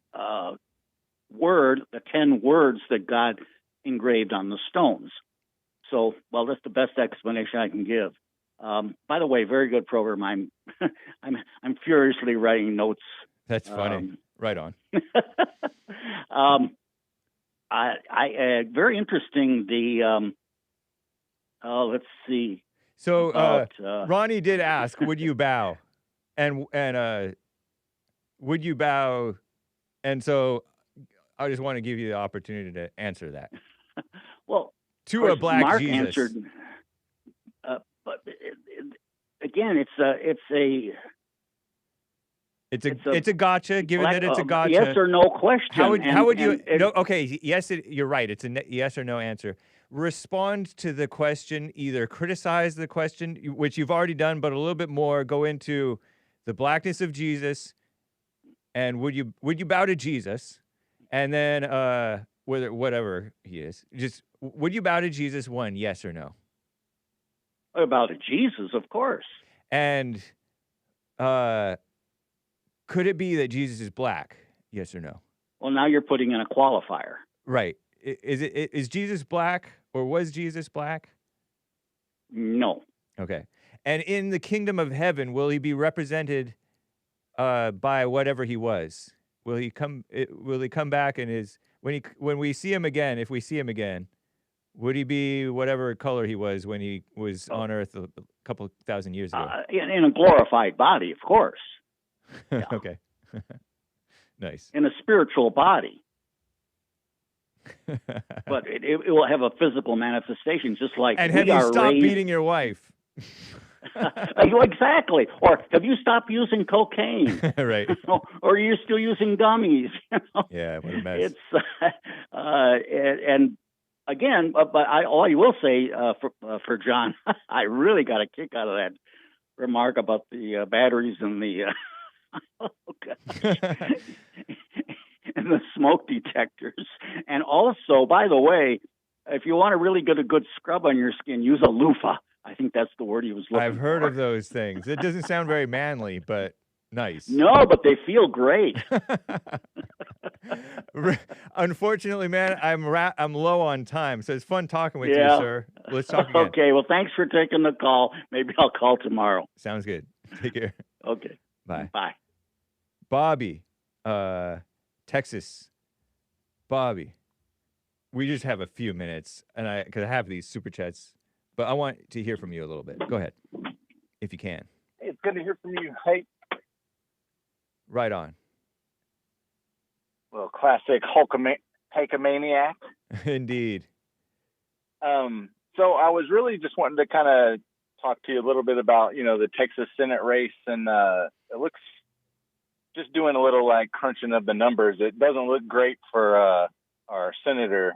word, the 10 words that God engraved on the stones. So, well, that's the best explanation I can give. By the way, very good program. I'm furiously writing notes. That's funny. Right on. Very interesting. Let's see. So Ronnie did ask, would you bow? And would you bow? And so I just want to give you the opportunity to answer that. Well, to a black Mark Jesus. Answered, but again, it's a gotcha. Given that it's a gotcha, yes or no question. How would you? No, okay, yes, you're right. It's a yes or no answer. Respond to the question. Either criticize the question, which you've already done, but a little bit more. Go into the blackness of Jesus, and would you bow to Jesus, and then whatever he is, just would you bow to Jesus? One, yes or no. Bow to Jesus, of course. And could it be that Jesus is black? Yes or no? Well, now you're putting in a qualifier. Right. Is Jesus black, or was Jesus black? No. Okay. And in the kingdom of heaven, will he be represented by whatever he was? Will he come back and when we see him again, if we see him again, would he be whatever color he was when he was on earth a couple thousand years ago? In a glorified body, of course. Yeah. Okay. Nice. In a spiritual body. But it will have a physical manifestation, just like and have you stopped beating your wife? Exactly. Or have you stopped using cocaine? Right. Or you're still using gummies? Yeah, what a mess. It's and again, but all I will say for John, I really got a kick out of that remark about the batteries and the and the smoke detectors. And also, by the way, if you want to really get a good scrub on your skin, use a loofah. I think that's the word he was looking for. I've heard of those things. It doesn't sound very manly, but nice. No, but they feel great. Unfortunately, man, I'm low on time, so it's fun talking with you, sir. Let's talk again. Okay. Well, thanks for taking the call. Maybe I'll call tomorrow. Sounds good. Take care. Okay. Bye. Bye. Bobby, Texas. Bobby, we just have a few minutes, and because I have these super chats, but I want to hear from you a little bit. Go ahead, if you can. Hey, it's good to hear from you. Hey. Right on. Well, classic Hulkamaniac. Indeed. So I was really just wanting to kind of talk to you a little bit about, the Texas Senate race, and it looks, just doing a little like crunching of the numbers, it doesn't look great for our senator.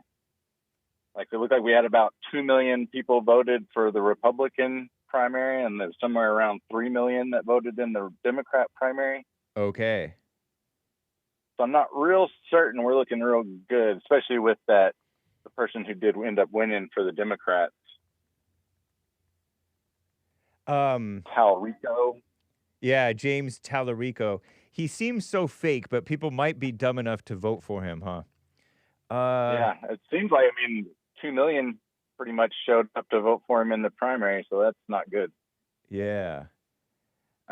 Like, it looked like we had about 2 million people voted for the Republican primary, and there's somewhere around 3 million that voted in the Democrat primary. Okay. So I'm not real certain we're looking real good, especially with the person who did end up winning for the Democrats. Talarico. Yeah, James Talarico. He seems so fake, but people might be dumb enough to vote for him, huh? Yeah, it seems like, 2 million pretty much showed up to vote for him in the primary, so that's not good. Yeah.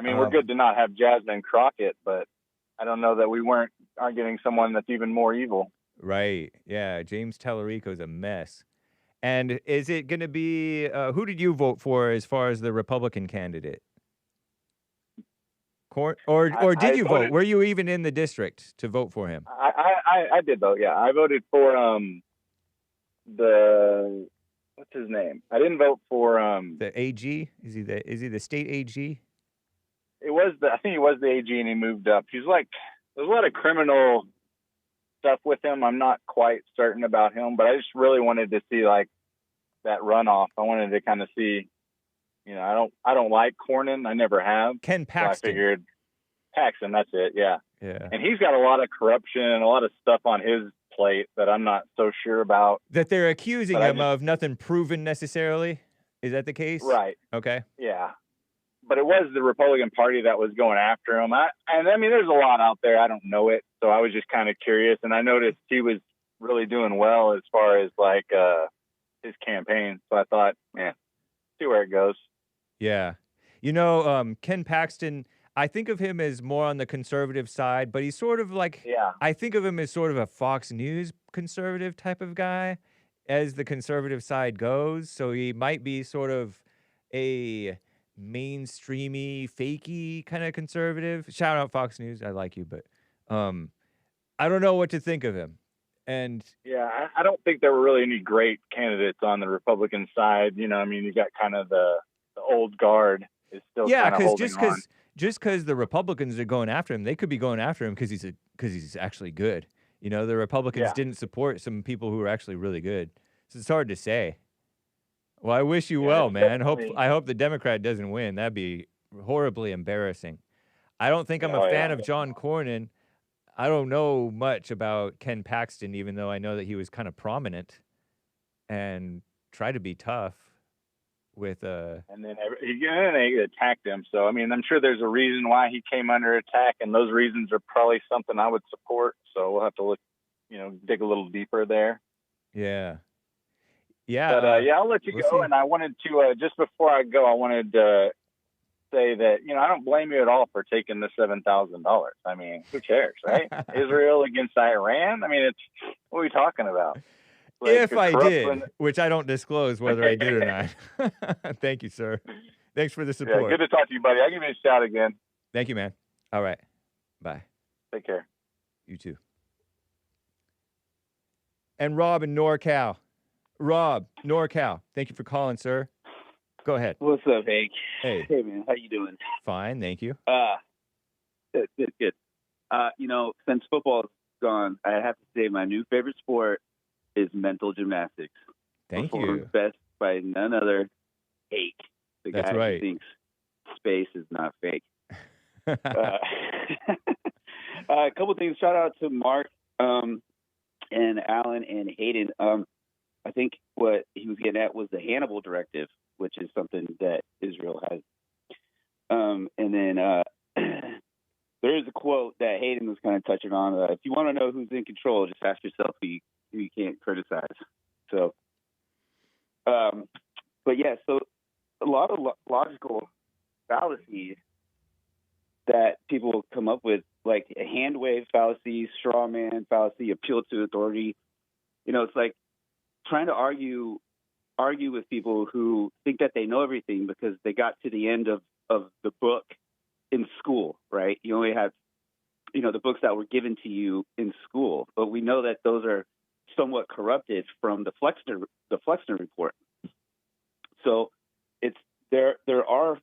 We're good to not have Jasmine Crockett, but I don't know that we aren't getting someone that's even more evil. Right. Yeah, James Talarico's a mess. And is it going to be, who did you vote for as far as the Republican candidate? Or did you vote? Were you even in the district to vote for him? I did vote, yeah. I voted for what's his name? I didn't vote for the AG? Is he the state AG? I think he was the AG, and he moved up. He's like, there's a lot of criminal stuff with him. I'm not quite certain about him, but I just really wanted to see like that runoff. I wanted to kind of see, I don't like Cornyn. I never have. Ken Paxton. So I figured Paxton, that's it. Yeah. Yeah. And he's got a lot of corruption and a lot of stuff on his plate that I'm not so sure about. That they're accusing him of, nothing proven necessarily. Is that the case? Right. Okay. Yeah. But it was the Republican Party that was going after him. There's a lot out there. I don't know it. So I was just kind of curious. And I noticed he was really doing well as far as like his campaign. So I thought, see where it goes. Yeah. Ken Paxton, I think of him as more on the conservative side, but he's sort of like, I think of him as sort of a Fox News conservative type of guy as the conservative side goes. So he might be sort of a mainstreamy, fakey kind of conservative. Shout out Fox News. I like you, but I don't know what to think of him. And I don't think there were really any great candidates on the Republican side. You got kind of the old guard is still kind of holding on. Just because the Republicans are going after him, they could be going after him because he's actually good. The Republicans didn't support some people who were actually really good. So it's hard to say. Well, I wish you well, man. I hope the Democrat doesn't win. That'd be horribly embarrassing. I don't think I'm a fan of John Cornyn. I don't know much about Ken Paxton, even though I know that he was kind of prominent and tried to be tough with and then they attacked him. So I'm sure there's a reason why he came under attack, and those reasons are probably something I would support. So we'll have to look, dig a little deeper there. Yeah. But I'll let you go. See. And I wanted to just before I go, I wanted to say that I don't blame you at all for taking the $7,000. Who cares, right? Israel against Iran. It's what are we talking about? Like, if I did, which I don't disclose whether I did or not. Thank you, sir. Thanks for the support. Yeah, good to talk to you, buddy. I'll give you a shout again. Thank you, man. All right. Bye. Take care. You too. And Rob in NorCal. Rob, NorCal. Thank you for calling, sir. Go ahead. What's up, Hake? Hey. Hey, man. How you doing? Fine, thank you. Good. Since football's gone, I have to say my new favorite sport is mental gymnastics. Thank you. Best by none other, Hake. The That's guy right. who thinks space is not fake. A couple things. Shout out to Mark and Alan and Hayden. I think what he was getting at was the Hannibal Directive, which is something that Israel has. And then there is a quote that Hayden was kind of touching on. If you want to know who's in control, just ask yourself who you can't criticize. So yeah, so a lot of logical fallacies that people come up with, like a hand wave fallacy, straw man fallacy, appeal to authority. You know, it's like trying to argue with people who think that they know everything because they got to the end of the book in school, right? You only have, you know, the books that were given to you in school, but we know that those are somewhat corrupted from the Flexner report. So there are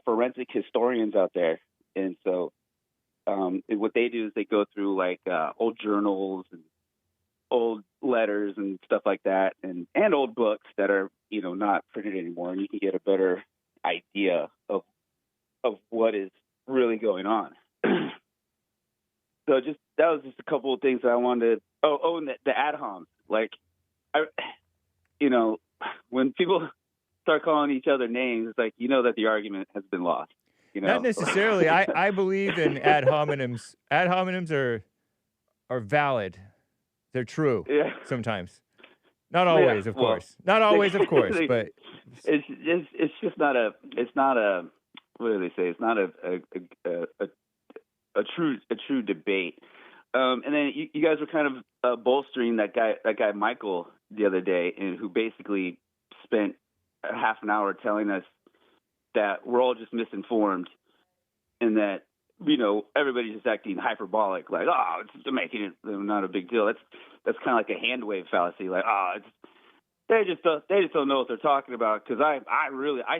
forensic historians out there, and so what they do is they go through like old journals and old letters and stuff like that, and old books that are, you know, not printed anymore, and you can get a better idea of what is really going on. So that was just a couple of things that I wanted to. And the ad homs, like, you know, when people start calling each other names, it's like, you know, that the argument has been lost. You know? Not necessarily. I believe in ad hominems. Ad hominems are valid. They're true. Yeah. Sometimes. Not always, of course. Not always, of course. But it's just not a. It's not a. What do they say? It's not a true debate. And then you guys were kind of bolstering that guy Michael the other day, and who basically spent a half an hour telling us that we're all just misinformed, and that, you know, everybody's just acting hyperbolic, like, oh, it's making it not a big deal. That's kind of like a hand wave fallacy, like, oh, they just don't know what they're talking about, because I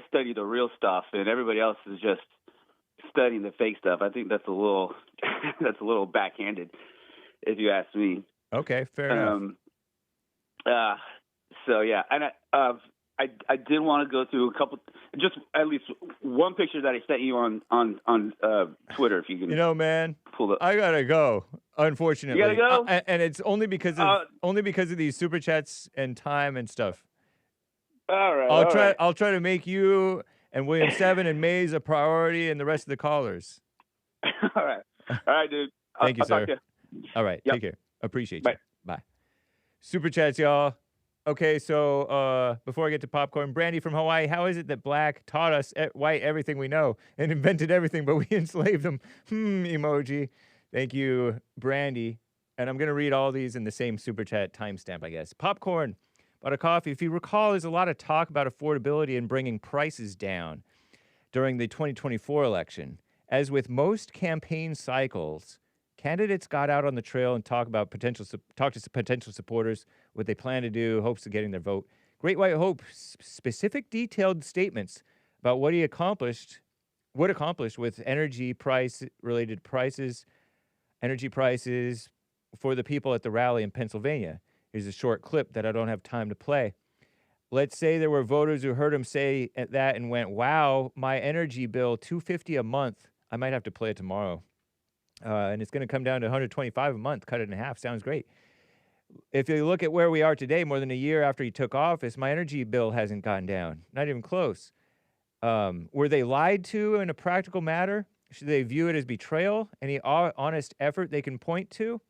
study the real stuff, and everybody else is just studying the fake stuff. I think that's a little backhanded, if you ask me. Okay, fair enough. So yeah, and I did want to go through a couple, just at least one picture that I sent you on Twitter, if you can. You know, man, pull up. I gotta go. Unfortunately, you gotta go, and it's only because of these super chats and time and stuff. All right. I'll try to make you and William 7 and Mays a priority, and the rest of the callers. All right, dude. Thank you, I'll sir. Talk to you. All right, take care. Appreciate you. Bye. Bye. Super chats, y'all. Okay, so before I get to popcorn, Brandi from Hawaii, how is it that black taught us white everything we know and invented everything, but we enslaved them? Emoji. Thank you, Brandi. And I'm going to read all these in the same super chat timestamp, I guess. Popcorn, bought a coffee. If you recall, there's a lot of talk about affordability and bringing prices down during the 2024 election. As with most campaign cycles, candidates got out on the trail and talk to potential supporters, what they plan to do, hopes of getting their vote. Great White Hope, specific detailed statements about what accomplished with energy prices for the people at the rally in Pennsylvania. Here's a short clip that I don't have time to play. Let's say there were voters who heard him say that and went, wow, my energy bill, $250 a month. I might have to play it tomorrow. And it's going to come down to $125 a month. Cut it in half. Sounds great. If you look at where we are today, more than a year after he took office, my energy bill hasn't gone down. Not even close. Were they lied to in a practical matter? Should they view it as betrayal? Any honest effort they can point to?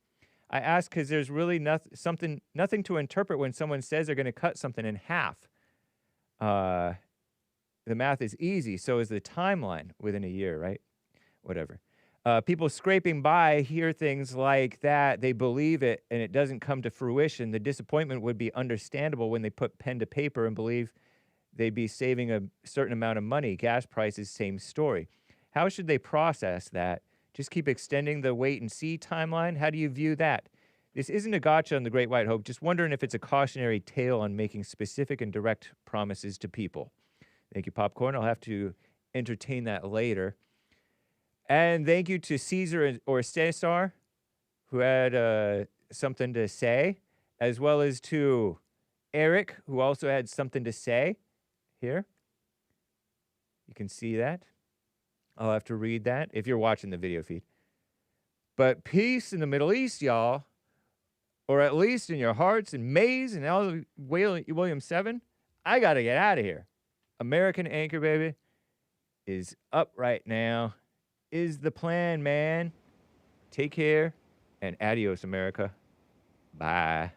I ask because there's really nothing to interpret when someone says they're going to cut something in half. The math is easy. So is the timeline within a year, right? Whatever. People scraping by hear things like that. They believe it, and it doesn't come to fruition. The disappointment would be understandable when they put pen to paper and believe they'd be saving a certain amount of money. Gas prices, same story. How should they process that? Just keep extending the wait and see timeline? How do you view that? This isn't a gotcha on the Great White Hope. Just wondering if it's a cautionary tale on making specific and direct promises to people. Thank you, Popcorn. I'll have to entertain that later. And thank you to Cesar or Cesar, who had something to say, as well as to Eric, who also had something to say. Here. You can see that. I'll have to read that if you're watching the video feed. But peace in the Middle East, y'all, or at least in your hearts and Mays and all William 7. I got to get out of here. American Anchor, baby, is up right now. Is the plan, man. Take care, and adios, America. Bye.